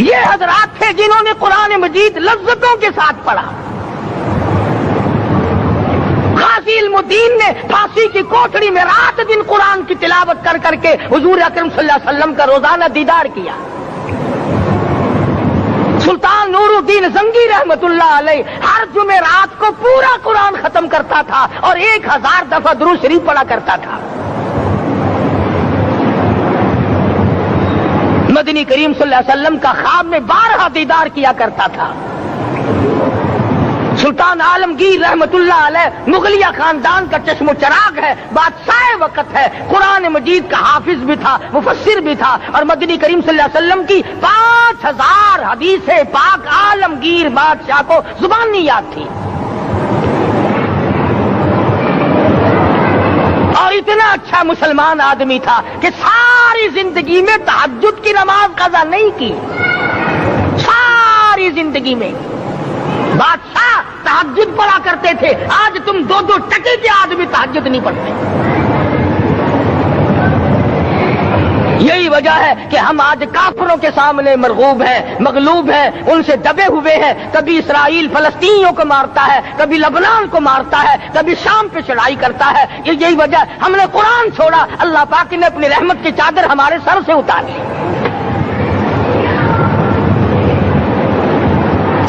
یہ حضرات تھے جنہوں نے قرآن مجید لذتوں کے ساتھ پڑھا۔ غازی علم الدین نے پھانسی کی کوٹڑی میں رات دن قرآن کی تلاوت کر کر کے حضور اکرم صلی اللہ علیہ وسلم کا روزانہ دیدار کیا۔ سلطان نور الدین زنگی رحمت اللہ علیہ ہر جمعرات کو پورا قرآن ختم کرتا تھا اور 1000 دفعہ درود شریف پڑھا کرتا تھا۔ مدنی کریم صلی اللہ علیہ وسلم کا خواب میں 12 دیدار کیا کرتا تھا۔ سلطان عالمگیر رحمت اللہ علیہ مغلیہ خاندان کا چشم و چراغ ہے، بادشاہ وقت ہے، قرآن مجید کا حافظ بھی تھا، مفسر بھی تھا، اور مدنی کریم صلی اللہ علیہ وسلم کی 5000 حدیث پاک عالمگیر بادشاہ کو زبانی یاد تھی۔ اور اتنا اچھا مسلمان آدمی تھا کہ ساری زندگی میں تہجد کی نماز قضا نہیں کی، ساری زندگی میں۔ بادشاہ تہجد پڑھا کرتے تھے، آج تم 2 ٹکے کے آدمی تہجد نہیں پڑھتے۔ یہی وجہ ہے کہ ہم آج کافروں کے سامنے مرغوب ہیں، مغلوب ہیں، ان سے دبے ہوئے ہیں۔ کبھی اسرائیل فلسطینیوں کو مارتا ہے، کبھی لبنان کو مارتا ہے، کبھی شام پہ چڑھائی کرتا ہے۔ یہی وجہ ہے ہم نے قرآن چھوڑا، اللہ پاک نے اپنی رحمت کی چادر ہمارے سر سے اتاری۔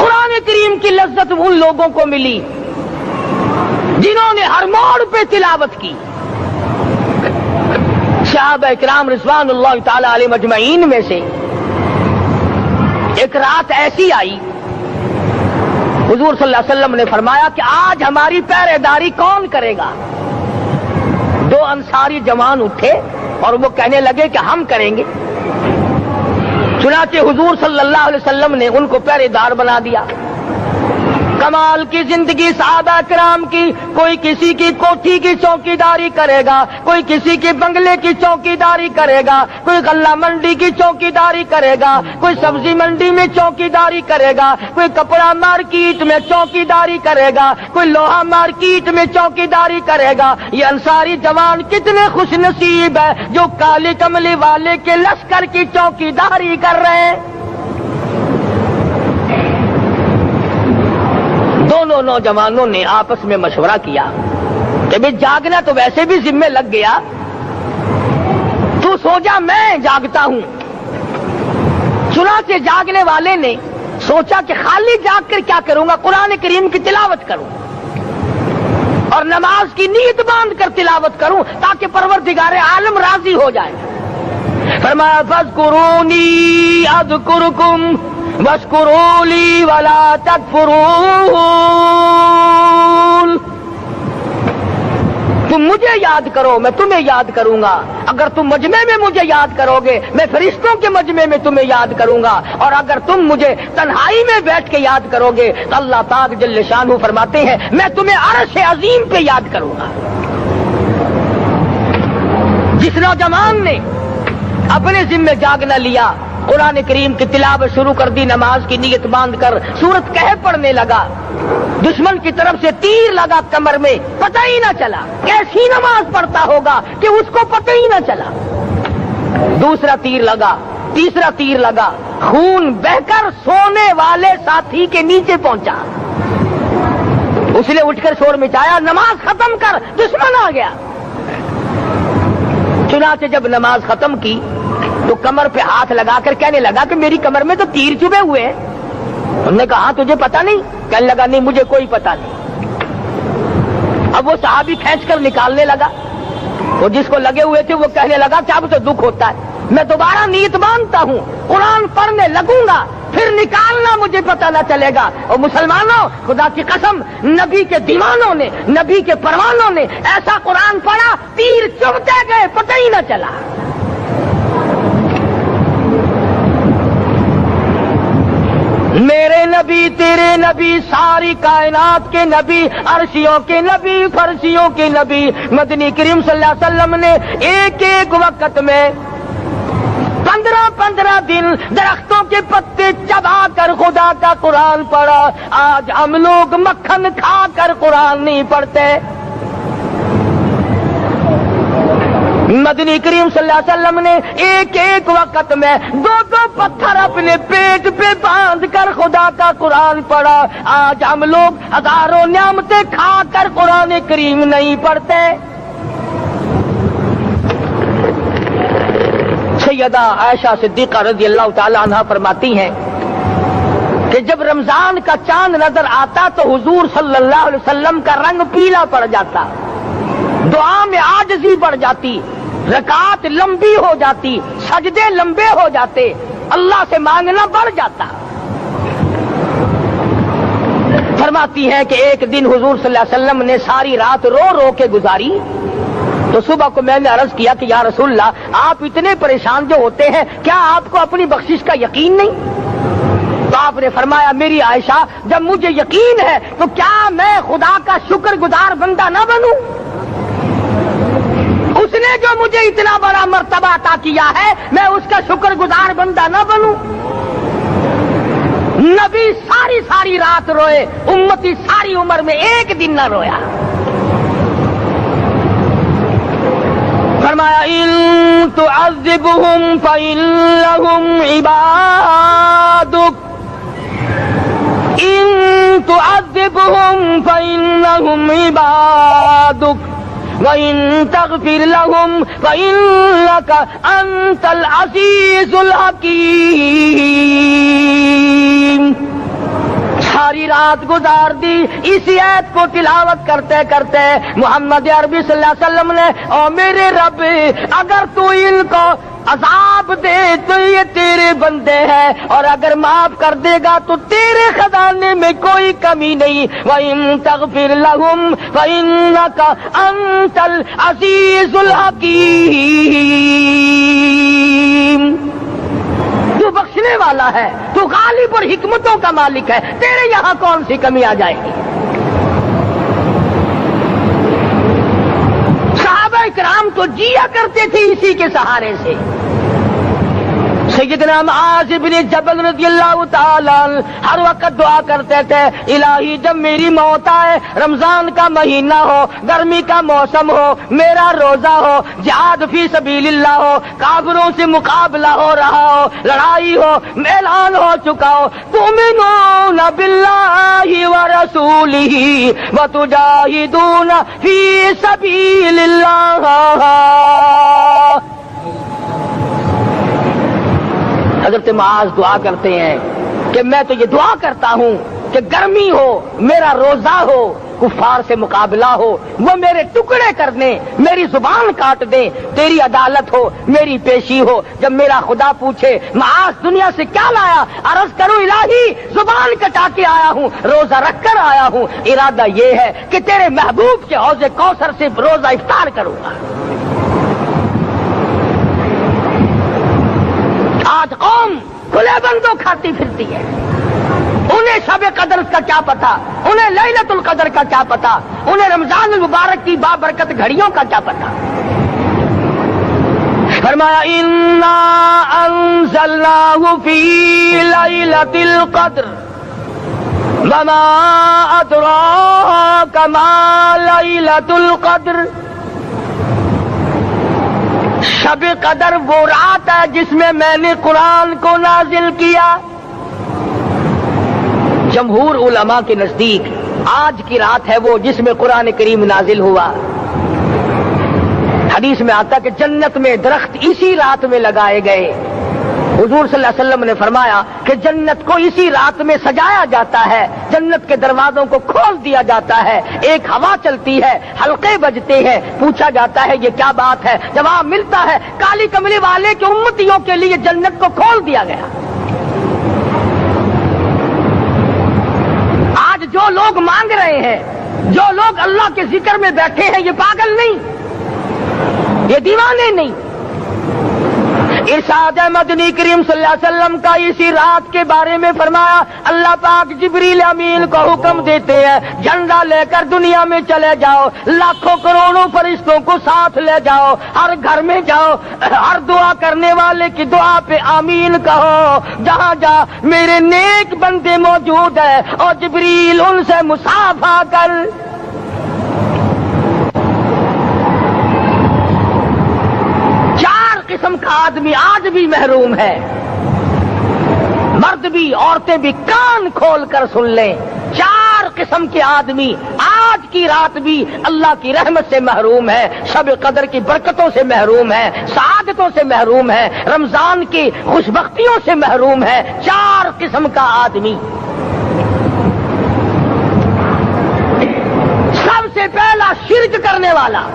قرآن کریم کی لذت ان لوگوں کو ملی جنہوں نے ہر موڑ پہ تلاوت کی۔ صحابہ کرام رضوان اللہ تعالی علیہ مجمعین میں سے ایک رات ایسی آئی، حضور صلی اللہ علیہ وسلم نے فرمایا کہ آج ہماری پہرے داری کون کرے گا؟ 2 انصاری جوان اٹھے اور وہ کہنے لگے کہ ہم کریں گے۔ چنانچہ حضور صلی اللہ علیہ وسلم نے ان کو پہرے دار بنا دیا۔ کمال کی زندگی صحابہ کرام کی، کوئی کسی کی کوٹھی کی چوکی داری کرے گا، کوئی کسی کے بنگلے کی چوکی داری کرے گا، کوئی غلہ منڈی کی چوکی داری کرے گا، کوئی سبزی منڈی میں چوکی داری کرے گا، کوئی کپڑا مارکیٹ میں چوکی داری کرے گا، کوئی لوہا مارکیٹ میں چوکی داری کرے گا۔ یہ انصاری جوان کتنے خوش نصیب ہے جو کالی کملی والے کے لشکر کی چوکی داری کر رہے ہیں۔ دونوں نوجوانوں نے آپس میں مشورہ کیا کہ بھئی جاگنا تو ویسے بھی ذمہ لگ گیا، تو سو جا میں جاگتا ہوں۔ چنانچہ جاگنے والے نے سوچا کہ خالی جاگ کر کیا کروں گا، قرآن کریم کی تلاوت کروں اور نماز کی نیت باندھ کر تلاوت کروں تاکہ پروردگار عالم راضی ہو جائے۔ فرمایا فاذکرونی اذکرکم واشکروا لی ولا تکفرون، تم مجھے یاد کرو میں تمہیں یاد کروں گا، اگر تم مجمع میں مجھے یاد کرو گے میں فرشتوں کے مجمع میں تمہیں یاد کروں گا، اور اگر تم مجھے تنہائی میں بیٹھ کے یاد کرو گے تو اللہ پاک جل شانہ فرماتے ہیں میں تمہیں عرش عظیم پہ یاد کروں گا۔ جس نوجوان نے अपने जिम्मे जाग न लिया, कुरान करीम की तिलावत शुरू कर दी, नमाज की नीयत बांध कर सूरत कहफ पढ़ने लगा, दुश्मन की तरफ से तीर लगा कमर में, पता ही ना चला। कैसी नमाज पढ़ता होगा कि उसको पता ही ना चला। दूसरा तीर लगा, तीसरा तीर लगा, खून बहकर सोने वाले साथी के नीचे पहुंचा। उसने उठकर शोर मचाया, नमाज खत्म कर, दुश्मन आ गया। चुनाचे जब नमाज खत्म की तो कमर पे हाथ लगाकर कहने लगा कि मेरी कमर में तो तीर चुभे हुए हैं। उन्होंने कहा तुझे पता नहीं? कहने लगा नहीं, मुझे कोई पता नहीं। अब वो सहाबी खींच कर निकालने लगा, वो जिसको लगे हुए थे वो कहने लगा कि अब तो दुख होता है, मैं दोबारा नीयत बांधता हूं, कुरान पढ़ने लगूंगा, फिर निकालना मुझे पता न चलेगा। और मुसलमानों, खुदा की कसम, नबी के दीवानों ने, नबी के परवानों ने ऐसा कुरान पढ़ा, तीर चुभते गए, पता ही न चला। मेरे नबी, तेरे नबी, सारी कायनात के नबी, अर्शियों के नबी, फर्शियों के नबी, मदनी करीम सल्लल्लाहु अलैहि वसल्लम ने एक एक वक्त में 15-15 दिन दरख्तों के पत्ते चबा कर खुदा का कुरान पढ़ा। आज हम लोग मक्खन खा कर कुरान नहीं पढ़ते। मदनी करीम सल्लल्लाहु अलैहि वसल्लम ने एक एक वक्त में 2-2 पत्थर अपने पेट पे बांध कर खुदा का कुरान पढ़ा। आज हम लोग हजारों नियामतें खा कर कुरान करीम नहीं पढ़ते। सैयदा आयशा सिद्दीका रज़ियल्लाहु ताला अन्हा फरमाती हैं कि जब रमजान का चांद नजर आता तो हुजूर सल्लल्लाहु अलैहि वसल्लम का रंग पीला पड़ जाता, दुआ में आजिज़ी बढ़ जाती, रकात लंबी हो जाती, सजदे लंबे हो जाते, अल्लाह से मांगना बढ़ जाता। फरमाती है कि एक दिन हुजूर सल्लल्लाहु अलैहि वसल्लम ने सारी रात रो रो के गुजारी। तो सुबह को मैंने अर्ज किया कि या रसूलल्लाह, आप इतने परेशान जो होते हैं, क्या आपको अपनी बख्शिश का यकीन नहीं? तो आपने फरमाया, मेरी आयशा, जब मुझे यकीन है तो क्या मैं खुदा का शुक्रगुजार बंदा ना बनूं? उसने जो मुझे इतना बड़ा मर्तबा अता किया है, मैं उसका शुक्रगुजार बंदा ना बनूं? नबी सारी सारी रात रोए, उम्मती सारी उम्र में एक दिन ना रोया। फरमाया, इन तुअज़्ज़िबहुम फ़इन्नहुम इबादुक, इन तुअज़्ज़िबहुम फ़इन्नहुम इबादुक, व इन तग़फ़िर लहुम फ़इन्नका अंतल अज़ीज़ुल हकीम। सारी रात गुजार दी इसी आयत को तिलावत करते करते। मोहम्मद अरबी सल्लल्लाहु अलैहि वसल्लम ने, ओ मेरे रब, अगर तू इनको अजाब दे तो ये तेरे बंदे हैं, और अगर माफ कर देगा तो तेरे खजाने में कोई कमी नहीं। व इन तग़फ़िर लहुम फ़इन्नका अंतल अज़ीज़ुल हकीम। तू बख्शने वाला है, तू गालिब और हिकमतों का मालिक है, तेरे यहां कौन सी कमी आ जाएगी? सहाबा इकराम तो जिया करते थे इसी के सहारे से। सैयदना मुआज़ इब्न जबल रज़ियल्लाहु ताला हर वक्त दुआ करते थे, इलाही जब मेरी मौत आए, रमजान का महीना हो, गर्मी का मौसम हो, मेरा रोजा हो, जिहाद फी सबीलिल्लाह हो, काफिरों से मुकाबला हो रहा हो, लड़ाई हो, ऐलान हो चुका हो, तुमिनूना बिल्लाहि व रसूलिही व तुजाहिदूना फी सबीलिल्लाह। हज़रत मुआज़ दुआ करते हैं कि मैं तो ये दुआ करता हूं कि गर्मी हो, मेरा रोजा हो, कुफार से मुकाबला हो, वो मेरे टुकड़े कर दें, मेरी जुबान काट दें, तेरी अदालत हो, मेरी पेशी हो। जब मेरा खुदा पूछे मुआज़ दुनिया से क्या लाया, अर्ज करूं इलाही जुबान कटा के आया हूं, रोजा रख कर आया हूं, इरादा ये है कि तेरे महबूब के हौज़े कौसर से रोजा इफ्तार करूंगा। आज कौम खुले बंदों खाती फिरती है, उन्हें शब कदर का क्या पता, उन्हें लैलतुल कदर का क्या पता, उन्हें रमजान मुबारक की बाबरकत घड़ियों का क्या पता। فرمایا انا انزلناہ فی لیلۃ القدر وما ادراک ما لیلۃ القدر. شب قدر وہ رات ہے جس میں نے قرآن کو نازل کیا. جمہور علماء کے نزدیک آج کی رات ہے وہ جس میں قرآن کریم نازل ہوا. حدیث میں آتا کہ جنت میں درخت اسی رات میں لگائے گئے. حضور صلی اللہ علیہ وسلم نے فرمایا کہ جنت کو اسی رات میں سجایا جاتا ہے, جنت کے دروازوں کو کھول دیا جاتا ہے, ایک ہوا چلتی ہے, حلقے بجتے ہیں, پوچھا جاتا ہے یہ کیا بات ہے, جواب ملتا ہے کالی کملی والے کے امتیوں کے لیے جنت کو کھول دیا گیا. آج جو لوگ مانگ رہے ہیں, جو لوگ اللہ کے ذکر میں بیٹھے ہیں, یہ پاگل نہیں, یہ دیوانے نہیں. ارشاد مدنی کریم صلی اللہ علیہ وسلم کا اسی رات کے بارے میں فرمایا, اللہ پاک جبریل امین کو حکم دیتے ہیں جھنڈا لے کر دنیا میں چلے جاؤ, لاکھوں کروڑوں فرشتوں کو ساتھ لے جاؤ, ہر گھر میں جاؤ, ہر دعا کرنے والے کی دعا پہ آمین کہو. جہاں جا میرے نیک بندے موجود ہیں اور جبریل ان سے مصافحہ کر. قسم کا آدمی آج بھی محروم ہے, مرد بھی عورتیں بھی کان کھول کر سن لیں. 4 قسم کے آدمی آج کی رات بھی اللہ کی رحمت سے محروم ہے, شب قدر کی برکتوں سے محروم ہے, سعادتوں سے محروم ہے, رمضان کی خوشبختیوں سے محروم ہے. 4 قسم کا آدمی. سب سے پہلا شرک کرنے والا,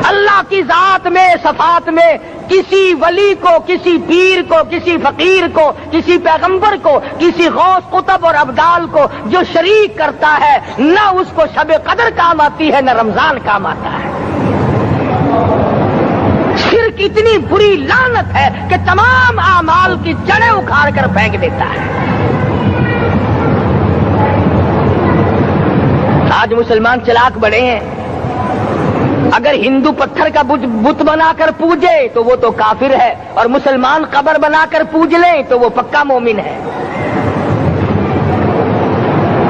اللہ کی ذات میں صفات میں کسی ولی کو, کسی پیر کو, کسی فقیر کو, کسی پیغمبر کو, کسی غوث قطب اور ابدال کو جو شریک کرتا ہے, نہ اس کو شب قدر کام آتی ہے, نہ رمضان کام آتا ہے. شرک اتنی بری لعنت ہے کہ تمام اعمال کی جڑیں اکھاڑ کر پھینک دیتا ہے. آج مسلمان چلاک بڑے ہیں, اگر ہندو پتھر کا بت بنا کر پوجے تو وہ تو کافر ہے, اور مسلمان قبر بنا کر پوج لیں تو وہ پکا مومن ہے.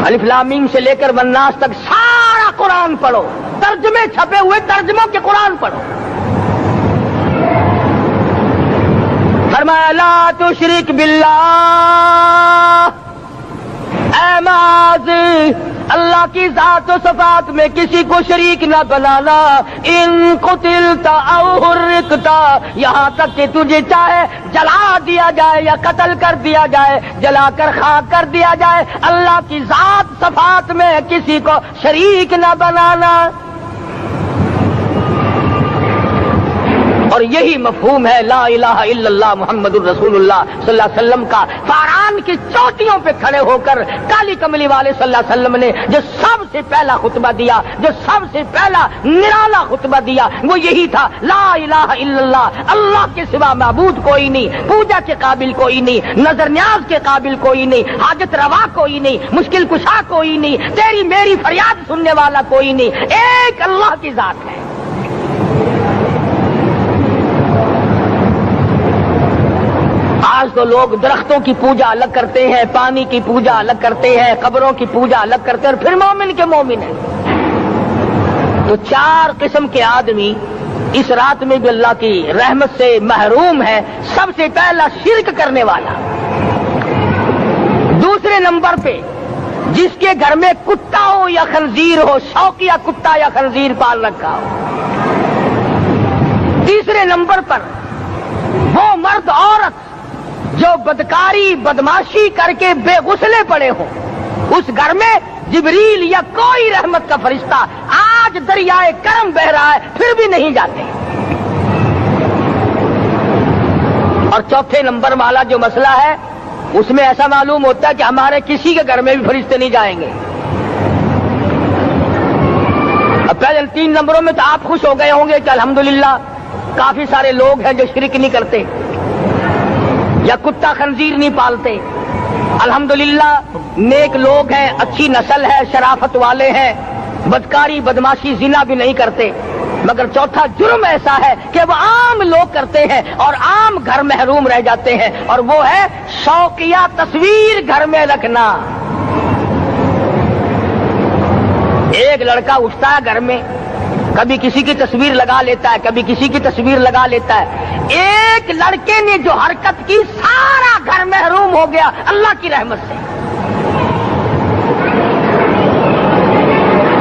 الف لام میم سے لے کر والناس تک سارا قرآن پڑھو, ترجمے چھپے ہوئے ترجموں کے قرآن پڑھو. فرمایا لا تشرک باللہ, اے ماضی اللہ کی ذات و صفات میں کسی کو شریک نہ بنانا. ان قتلت او حرقت, یہاں تک کہ تجھے چاہے جلا دیا جائے یا قتل کر دیا جائے, جلا کر خاک کر دیا جائے, اللہ کی ذات صفات میں کسی کو شریک نہ بنانا. اور یہی مفہوم ہے لا الہ الا اللہ محمد الرسول اللہ صلی اللہ علیہ وسلم کا. فاران کی چوٹیوں پہ کھڑے ہو کر کالی کملی والے صلی اللہ علیہ وسلم نے جو سب سے پہلا خطبہ دیا, جو سب سے پہلا نرالا خطبہ دیا, وہ یہی تھا لا الہ الا اللہ, اللہ کے سوا معبود کوئی نہیں, پوجا کے قابل کوئی نہیں, نظر نیاز کے قابل کوئی نہیں, حاجت روا کوئی نہیں, مشکل کشا کوئی نہیں, تیری میری فریاد سننے والا کوئی نہیں, ایک اللہ کی ذات ہے. آج تو لوگ درختوں کی پوجا الگ کرتے ہیں, پانی کی پوجا الگ کرتے ہیں, قبروں کی پوجا الگ کرتے ہیں, اور پھر مومن کے مومن ہیں. تو 4 قسم کے آدمی اس رات میں بھی اللہ کی رحمت سے محروم ہے. سب سے پہلا شرک کرنے والا. دوسرے نمبر پہ جس کے گھر میں کتا ہو یا خنزیر ہو, شوقیہ کتا یا خنزیر پال رکھا ہو. تیسرے نمبر پر وہ مرد عورت جو بدکاری بدماشی کر کے بے غسلے پڑے ہوں, اس گھر میں جبریل یا کوئی رحمت کا فرشتہ آج دریائے کرم بہ رہا ہے پھر بھی نہیں جاتے. اور چوتھے نمبر والا جو مسئلہ ہے اس میں ایسا معلوم ہوتا ہے کہ ہمارے کسی کے گھر میں بھی فرشتے نہیں جائیں گے. اب پہلے 3 نمبروں میں تو آپ خوش ہو گئے ہوں گے کہ الحمدللہ کافی سارے لوگ ہیں جو شرک نہیں کرتے یا کتا خنزیر نہیں پالتے. الحمدللہ نیک لوگ ہیں, اچھی نسل ہے, شرافت والے ہیں, بدکاری بدماشی زنا بھی نہیں کرتے. مگر چوتھا جرم ایسا ہے کہ وہ عام لوگ کرتے ہیں اور عام گھر محروم رہ جاتے ہیں، اور وہ ہے شوقیہ تصویر گھر میں رکھنا۔ ایک لڑکا اٹھتا ہے گھر میں، کبھی کسی کی تصویر لگا لیتا ہے، کبھی کسی کی تصویر لگا لیتا ہے۔ ایک لڑکے نے جو حرکت کی سارا گھر محروم ہو گیا اللہ کی رحمت سے۔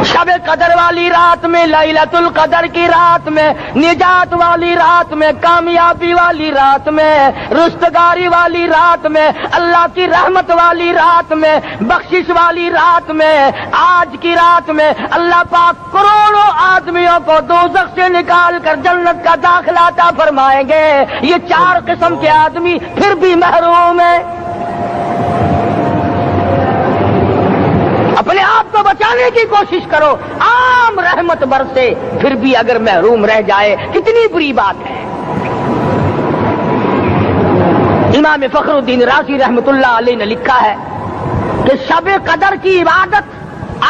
شب قدر والی رات میں، لیلۃ القدر کی رات میں، نجات والی رات میں، کامیابی والی رات میں، رستگاری والی رات میں، اللہ کی رحمت والی رات میں، بخشش والی رات میں، آج کی رات میں اللہ پاک کروڑوں آدمیوں کو دوزخ سے نکال کر جنت کا داخلہ عطا فرمائیں گے۔ یہ 4 قسم کے آدمی پھر بھی محروم ہیں۔ اپنے آپ کو بچانے کی کوشش کرو، عام رحمت برسے پھر بھی اگر محروم رہ جائے کتنی بری بات ہے۔ امام فخر الدین رازی رحمت اللہ علیہ نے لکھا ہے کہ شب قدر کی عبادت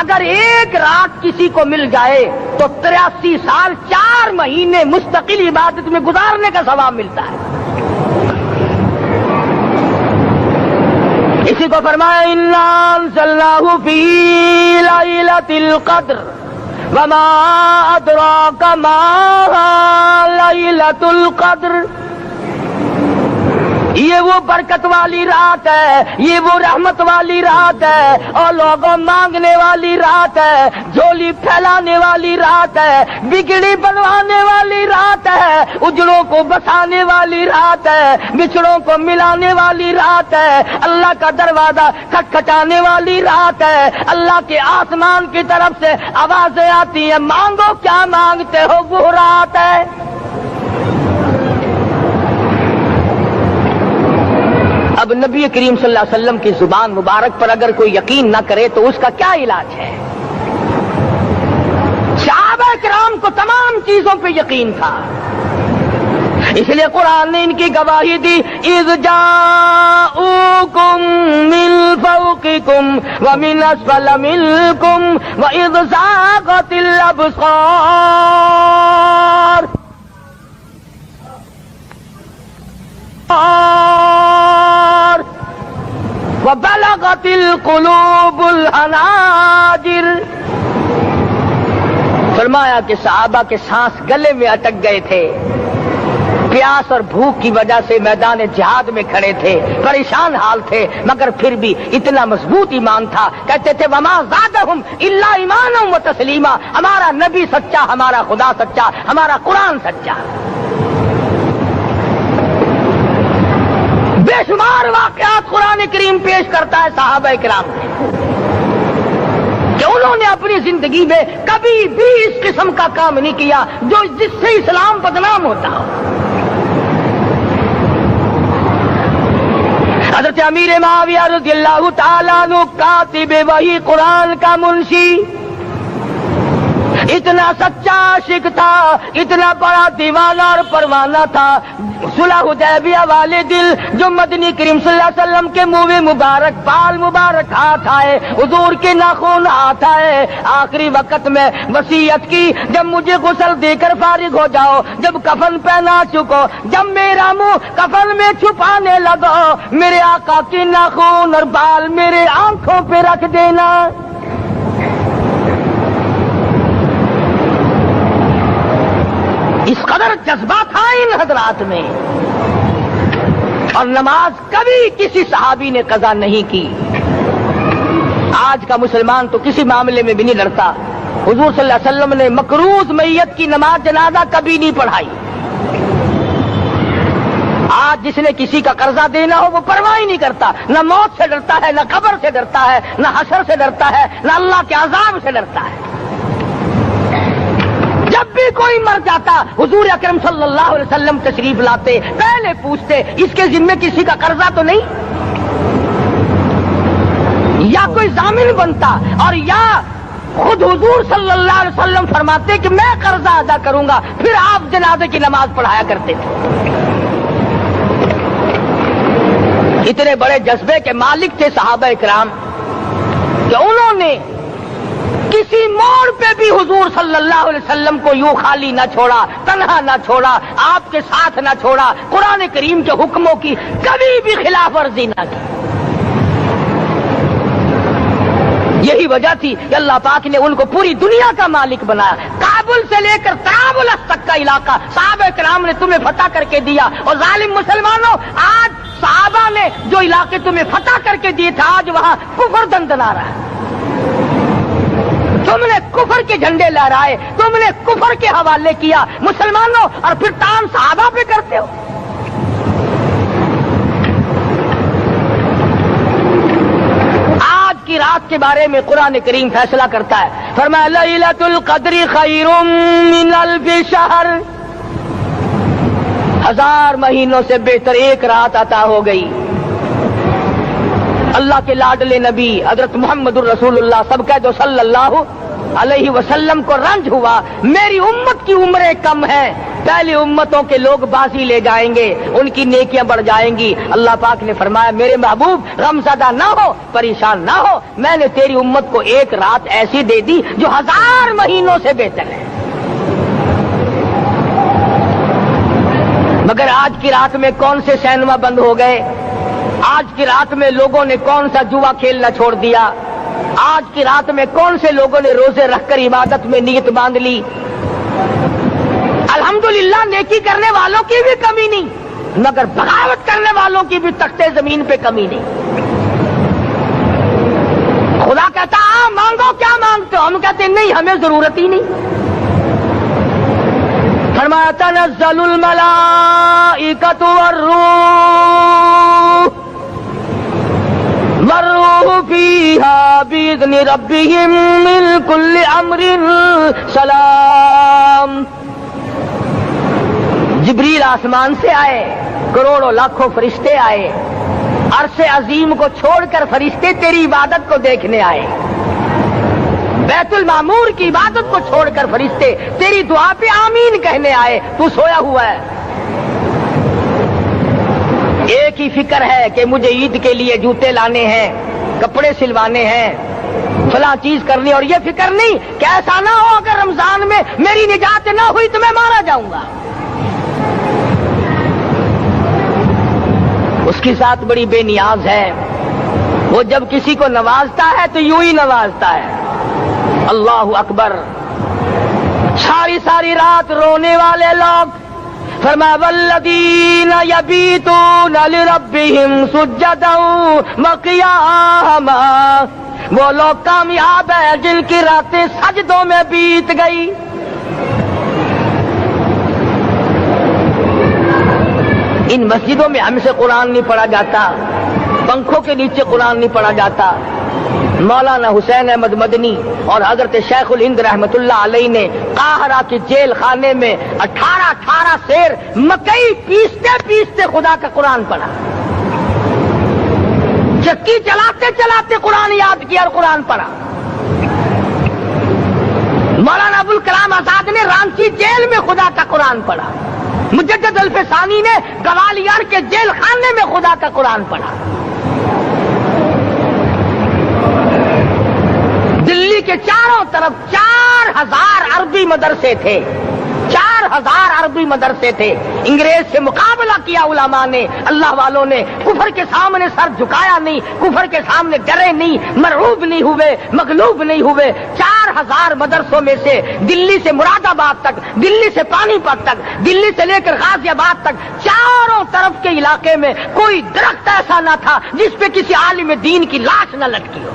اگر ایک رات کسی کو مل جائے تو 83 سال 4 مہینے مستقل عبادت میں گزارنے کا ثواب ملتا ہے۔ اسی کو فرمایا انا انزلناہ فی لیلۃ القدر وما ادراک ما لیلۃ القدر۔ یہ وہ برکت والی رات ہے، یہ وہ رحمت والی رات ہے، اور لوگوں مانگنے والی رات ہے، جھولی پھیلانے والی رات ہے، بگڑی بنوانے والی رات ہے، اجڑوں کو بسانے والی رات ہے، بچڑوں کو ملانے والی رات ہے، اللہ کا دروازہ کھٹکھٹانے والی رات ہے، اللہ کے آسمان کی طرف سے آوازیں آتی ہیں مانگو کیا مانگتے ہو، وہ رات ہے۔ اب نبی کریم صلی اللہ علیہ وسلم کی زبان مبارک پر اگر کوئی یقین نہ کرے تو اس کا کیا علاج ہے؟ صحابہ کرام کو تمام چیزوں پہ یقین تھا، اس لیے قرآن نے ان کی گواہی دی اذ جاءوکم من فوقکم ومن اسفل منکم واذ زاغت الابصار وبلغت القلوب الحناجر۔ فرمایا کہ صحابہ کے سانس گلے میں اٹک گئے تھے، پیاس اور بھوک کی وجہ سے میدان جہاد میں کھڑے تھے، پریشان حال تھے، مگر پھر بھی اتنا مضبوط ایمان تھا، کہتے تھے وما زادہم الا ایمانا و تسلیما، ہمارا نبی سچا، ہمارا خدا سچا، ہمارا قرآن سچا۔ بے شمار واقعات قرآن کریم پیش کرتا ہے صحابہ کرام سے کہ انہوں نے اپنی زندگی میں کبھی بھی اس قسم کا کام نہیں کیا جس سے اسلام بدنام ہوتا ہو۔ حضرت امیر معاویہ رضی اللہ تعالیٰ عنہ کاتب وحی قرآن کا منشی، اتنا سچا عاشق تھا، اتنا بڑا دیوانہ اور پروانہ تھا، صلح حدیبیہ والے دل جو مدنی کریم صلی اللہ علیہ وسلم کے منہ مبارک، بال مبارک ہاتھ آئے، حضور کے ناخن ہاتھ آئے، آخری وقت میں وصیت کی جب مجھے غسل دے کر فارغ ہو جاؤ، جب کفن پہنا چکو، جب میرا منہ کفن میں چھپانے لگو، میرے آقا کے ناخن اور بال میرے آنکھوں پہ رکھ دینا۔ اس قدر جذبہ تھا ان حضرات میں، اور نماز کبھی کسی صحابی نے قضا نہیں کی۔ آج کا مسلمان تو کسی معاملے میں بھی نہیں لڑتا۔ حضور صلی اللہ علیہ وسلم نے مقروض میت کی نماز جنازہ کبھی نہیں پڑھائی۔ آج جس نے کسی کا قرضہ دینا ہو وہ پرواہ ہی نہیں کرتا، نہ موت سے ڈرتا ہے، نہ قبر سے ڈرتا ہے، نہ حشر سے ڈرتا ہے، نہ اللہ کے عذاب سے ڈرتا ہے۔ جب بھی کوئی مر جاتا حضور اکرم صلی اللہ علیہ وسلم تشریف لاتے، پہلے پوچھتے اس کے ذمے کسی کا قرضہ تو نہیں، یا کوئی ضامن بنتا، اور یا خود حضور صلی اللہ علیہ وسلم فرماتے کہ میں قرضہ ادا کروں گا، پھر آپ جنازے کی نماز پڑھایا کرتے تھے۔ اتنے بڑے جذبے کے مالک تھے صحابہ کرام کہ انہوں نے کسی موڑ پہ بھی حضور صلی اللہ علیہ وسلم کو یوں خالی نہ چھوڑا، تنہا نہ چھوڑا، آپ کے ساتھ نہ چھوڑا، قرآن کریم کے حکموں کی کبھی بھی خلاف ورزی نہ کی۔ یہی وجہ تھی کہ اللہ پاک نے ان کو پوری دنیا کا مالک بنایا، کابل سے لے کر طرابلس تک کا علاقہ صحابہ کرام نے تمہیں فتح کر کے دیا۔ اور ظالم مسلمانوں، آج صحابہ نے جو علاقے تمہیں فتح کر کے دیے تھے، آج وہاں کفر دندنا رہا ہے۔ تم نے کفر کے جھنڈے لہرائے، تم نے کفر کے حوالے کیا مسلمانوں، اور پھر تان صحابہ پہ کرتے ہو۔ کی رات کے بارے میں قرآن کریم فیصلہ کرتا ہے، فرمایا لیلۃ القدر خیر من الف شہر، 1000 مہینوں سے بہتر ایک رات عطا ہو گئی۔ اللہ کے لاڈلے نبی حضرت محمد الرسول اللہ سب کہہ دو صلی اللہ علیہ وسلم کو رنج ہوا، میری امت کی عمریں کم ہیں، پہلی امتوں کے لوگ بازی لے جائیں گے، ان کی نیکیاں بڑھ جائیں گی۔ اللہ پاک نے فرمایا میرے محبوب غمزدہ نہ ہو، پریشان نہ ہو، میں نے تیری امت کو ایک رات ایسی دے دی جو 1000 مہینوں سے بہتر ہے۔ مگر آج کی رات میں کون سے سینما بند ہو گئے؟ آج کی رات میں لوگوں نے کون سا جوا کھیلنا چھوڑ دیا؟ آج کی رات میں کون سے لوگوں نے روزے رکھ کر عبادت میں نیت باندھ لی؟ الحمدللہ نیکی کرنے والوں کی بھی کمی نہیں، مگر بغاوت کرنے والوں کی بھی تختے زمین پہ کمی نہیں۔ خدا کہتا مانگو کیا مانگتے ہو، ہم کہتے ہیں نہیں ہمیں ضرورت ہی نہیں۔ فرمایا تنزل الملائکۃ والروح فیہا بإذن ربہم من کل امر سلام۔ جبریل آسمان سے آئے، کروڑوں لاکھوں فرشتے آئے، عرش عظیم کو چھوڑ کر فرشتے تیری عبادت کو دیکھنے آئے، بیت المعمور کی عبادت کو چھوڑ کر فرشتے تیری دعا پہ آمین کہنے آئے، تو سویا ہوا ہے۔ ایک ہی فکر ہے کہ مجھے عید کے لیے جوتے لانے ہیں، کپڑے سلوانے ہیں، فلاں چیز کرنی، اور یہ فکر نہیں کہ ایسا نہ ہو اگر رمضان میں میری نجات نہ ہوئی تو میں مارا جاؤں گا۔ اس کی ذات بڑی بے نیاز ہے، وہ جب کسی کو نوازتا ہے تو یوں ہی نوازتا ہے۔ اللہ اکبر۔ ساری ساری رات رونے والے لوگ، فرمایا والذین یبیتون لربہم سجدا وقیاما، وہ لوگ کامیاب ہیں جن کی راتیں سجدوں میں بیت گئی۔ ان مسجدوں میں ہم سے قرآن نہیں پڑھا جاتا، پنکھوں کے نیچے قرآن نہیں پڑھا جاتا۔ مولانا حسین احمد مدنی اور حضرت شیخ الہند رحمت اللہ علیہ نے قاہرہ کے جیل خانے میں 18 سیر مکئی پیستے پیستے خدا کا قرآن پڑھا، چکی چلاتے چلاتے قرآن یاد کیا اور قرآن پڑھا۔ مولانا ابوالکلام آزاد نے رانچی جیل میں خدا کا قرآن پڑھا، مجدد الفسانی نے گوالیار کے جیل خانے میں خدا کا قرآن پڑھا۔ دلی کے چاروں طرف 4000 عربی مدرسے تھے، 4000 عربی مدرسے تھے۔ انگریز سے مقابلہ کیا علماء نے، اللہ والوں نے، کفر کے سامنے سر جھکایا نہیں، کفر کے سامنے ڈرے نہیں، مرعوب نہیں ہوئے، مغلوب نہیں ہوئے۔ 4000 مدرسوں میں سے دلی سے مراد آباد تک، دلی سے پانی پت تک، دلی سے لے کر غازی آباد تک، چاروں طرف کے علاقے میں کوئی درخت ایسا نہ تھا جس پہ کسی عالم دین کی لاش نہ لٹکی ہو۔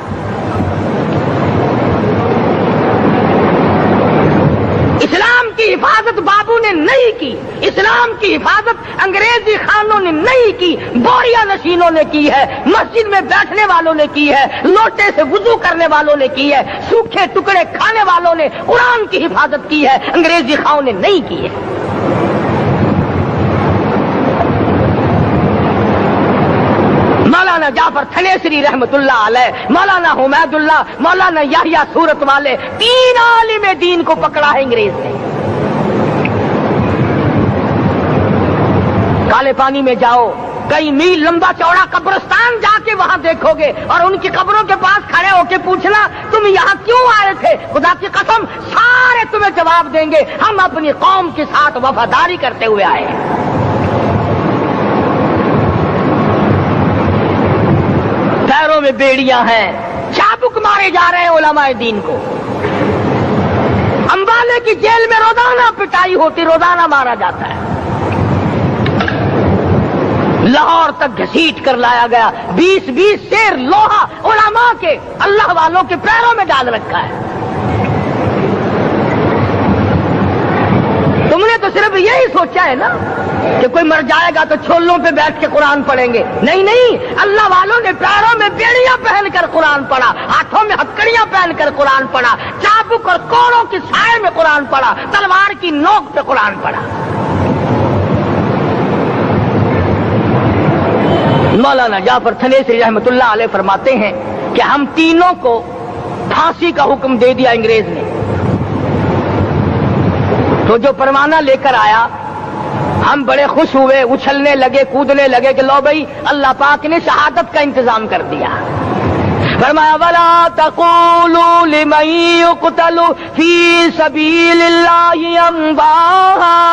اسلام کی حفاظت بابو نے نہیں کی، اسلام کی حفاظت انگریزی خانوں نے نہیں کی، بوریا نشینوں نے کی ہے، مسجد میں بیٹھنے والوں نے کی ہے، لوٹے سے وضو کرنے والوں نے کی ہے، سوکھے ٹکڑے کھانے والوں نے قرآن کی حفاظت کی ہے، انگریزی خانوں نے نہیں کی ہے۔ مولانا جعفر تھنیسری رحمت اللہ علیہ، مولانا حمید اللہ، مولانا یحییٰ صورت والے، 3 عالم دین کو پکڑا ہے انگریز نے۔ کالے پانی میں جاؤ، कई मील लंबा चौड़ा कब्रिस्तान जाके वहां देखोगे और उनकी कब्रों के पास खड़े होके पूछना तुम यहाँ क्यों आए थे, खुदा की कसम सारे तुम्हें जवाब देंगे हम अपनी कौम के साथ वफादारी करते हुए आए हैं। पैरों में बेड़ियां हैं, चाबुक मारे जा रहे हैं उलमाए दीन को। अंबाले की जेल में रोजाना पिटाई होती, रोजाना मारा जाता है। लाहौर तक घसीट कर लाया गया, 20-20 शेर लोहा उलमा के, अल्लाह वालों के पैरों में डाल रखा है। तुमने तो सिर्फ यही सोचा है ना कि कोई मर जाएगा तो छोलों पे बैठ के कुरान पढ़ेंगे। नहीं नहीं, अल्लाह वालों ने पैरों में बेड़ियां पहनकर कुरान पढ़ा, हाथों में हथकड़ियां पहनकर कुरान पढ़ा, चाबुक और कोड़ों की साए में कुरान पढ़ा, तलवार की नोक पे कुरान पढ़ा। मौलाना जाफर थनेसी रहमतुल्लाह अलैह फरमाते हैं कि हम तीनों को फांसी का हुक्म दे दिया अंग्रेज ने। तो जो परवाना लेकर आया हम बड़े खुश हुए, उछलने लगे, कूदने लगे कि लो भाई अल्लाह पाक ने शहादत का इंतजाम कर दिया। फरमाया वला तक़ूलू लिमन युक़तलू फी सबीलिल्लाहि अम्वात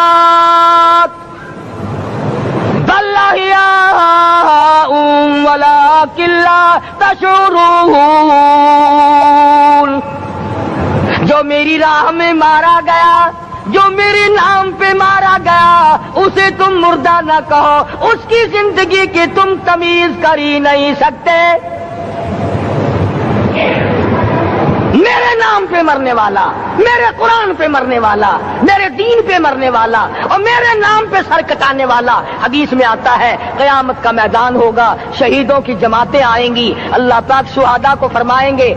बल अहयाउन वलाकिन ला तशऊरून। जो मेरी राह में मारा गया, जो मेरे नाम पे मारा गया, उसे तुम मुर्दा न कहो, उसकी जिंदगी की तुम तमीज कर ही नहीं सकते। मेरे नाम पे मरने वाला, मेरे कुरान पे मरने वाला, मेरे दीन पे मरने वाला और मेरे नाम पे सर कटाने वाला। हदीस में आता है क़यामत का मैदान होगा, शहीदों की जमातें आएंगी, अल्लाह पाक शुहादा को फरमाएंगे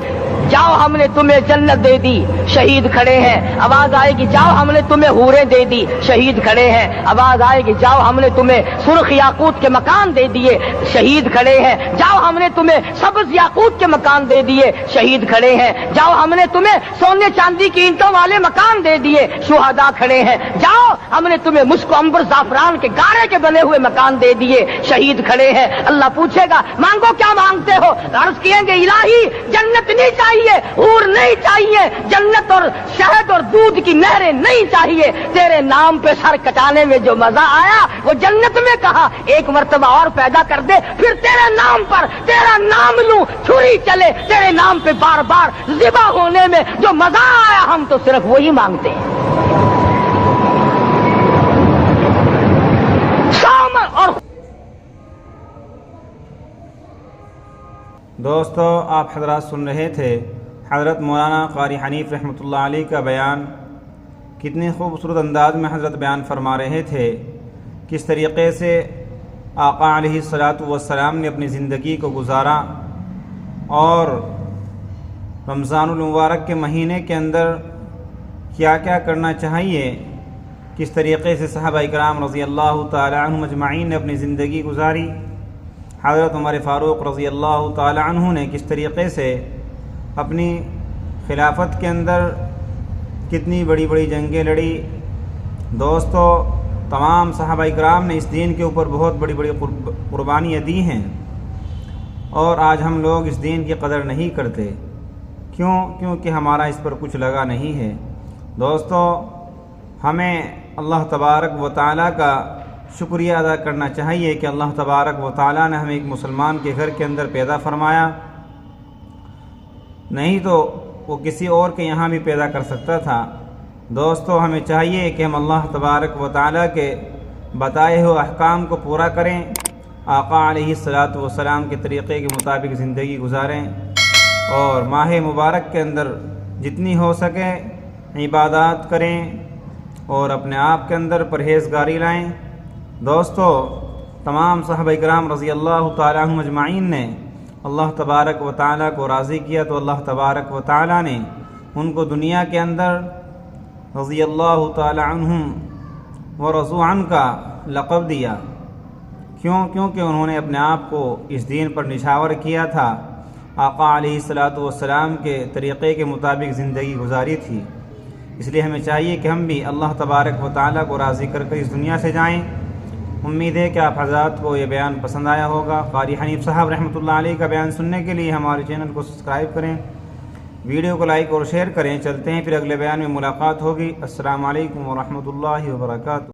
जाओ हमने तुम्हें जन्नत दे दी, शहीद खड़े हैं। आवाज आएगी जाओ हमने तुम्हें हूरें दे दी, शहीद खड़े हैं। आवाज आएगी जाओ हमने तुम्हें सुर्ख याकूत के मकान दे दिए, शहीद खड़े हैं। जाओ हमने तुम्हें सब्ज याकूत के मकान दे दिए, शहीद खड़े हैं। जाओ हमने तुम्हें सोने चांदी की ईंटों वाले मकान दे दिए, शुहदा खड़े हैं। जाओ हमने तुम्हें मुस्को अंबर जाफरान के गारे के बने हुए मकान दे दिए, शहीद खड़े हैं। अल्लाह पूछेगा मांगो क्या मांगते हो? अर्ज किएंगे इलाही जन्नत नहीं चाहिए, हूर नहीं चाहिए, जन्नत और शहद और दूध की नहरें नहीं चाहिए। तेरे नाम पे सर कटाने में जो मजा आया वो जन्नत में कहा, एक मर्तबा और पैदा कर दे, फिर तेरे नाम पर तेरा नाम लूं, छुरी चले तेरे नाम पे बार बार ज़िबा होने में जो मजा आया, हम तो सिर्फ वही मांगते हैं। और दोस्तों आप हजरात सुन रहे थे हज़रत मौलाना क़ारी हनीफ़ रहमतुल्लाह अलैह का बयान। कितने खूबसूरत अंदाज में हज़रत बयान फरमा रहे थे, किस तरीक़े से आका अलैहिस्सलातु वस्सलाम ने अपनी ज़िंदगी को गुजारा और रमज़ानुल मुबारक के महीने के अंदर क्या क्या करना चाहिए, किस तरीक़े से सहाबा इकराम रज़ी अल्लाह ताला अन्हुम अजमाइन ने अपनी ज़िंदगी गुजारी। हज़रत उमर फ़ारूक़ रज़ी अल्लाह ताला अन्हु ने किस तरीक़े से अपनी खिलाफत के अंदर कितनी बड़ी बड़ी जंगें लड़ी। दोस्तों तमाम सहाबा इकराम ने इस दीन के ऊपर बहुत बड़ी बड़ी कुर्बानियाँ दी हैं और आज हम लोग इस दीन की कदर नहीं करते। क्यों? क्योंकि हमारा इस पर कुछ लगा नहीं है। दोस्तों हमें अल्लाह तबारक व तआला का शुक्रिया अदा करना चाहिए कि अल्लाह तबारक व तआला ने हमें एक मुसलमान के घर के अंदर पैदा फरमाया, नहीं तो वो किसी और के यहाँ भी पैदा कर सकता था। दोस्तों हमें चाहिए कि हम अल्लाह तबारक व तआला के बताए हुए अहकाम को पूरा करें, आका अलैहिस्सलातु वस्सलाम के तरीक़े के मुताबिक ज़िंदगी गुजारें और माह मुबारक के अंदर जितनी हो सके इबादत करें और अपने आप के अंदर परहेज़गारी लाएँ। दोस्तों तमाम सहाबा इकराम रज़ी अल्लाह ताला अन्हुम अजमाइन ने अल्लाह तबारक व तआला को राज़ी किया तो अल्लाह तबारक व तआला ने उनको दुनिया के अंदर रज़ी अल्लाह ताला अन्हुम व रज़ू अन का लक़ब दिया। क्यों? क्योंकि उन्होंने अपने आप को इस दीन पर निछावर किया था, आका अलैहिस्सलातु वस्सलाम के तरीक़े के मुताबिक ज़िंदगी गुजारी थी। इसलिए हमें चाहिए कि हम भी अल्लाह तबारक व तआला को राज़ी करके इस दुनिया से जाएं امید ہے کہ آپ حضرات کو یہ بیان پسند آیا ہوگا۔ قاری حنیف صاحب رحمۃ اللہ علیہ کا بیان سننے کے لیے ہمارے چینل کو سبسکرائب کریں، ویڈیو کو لائک اور شیئر کریں۔ چلتے ہیں پھر اگلے بیان میں ملاقات ہوگی۔ السلام علیکم ورحمۃ اللہ وبرکاتہ۔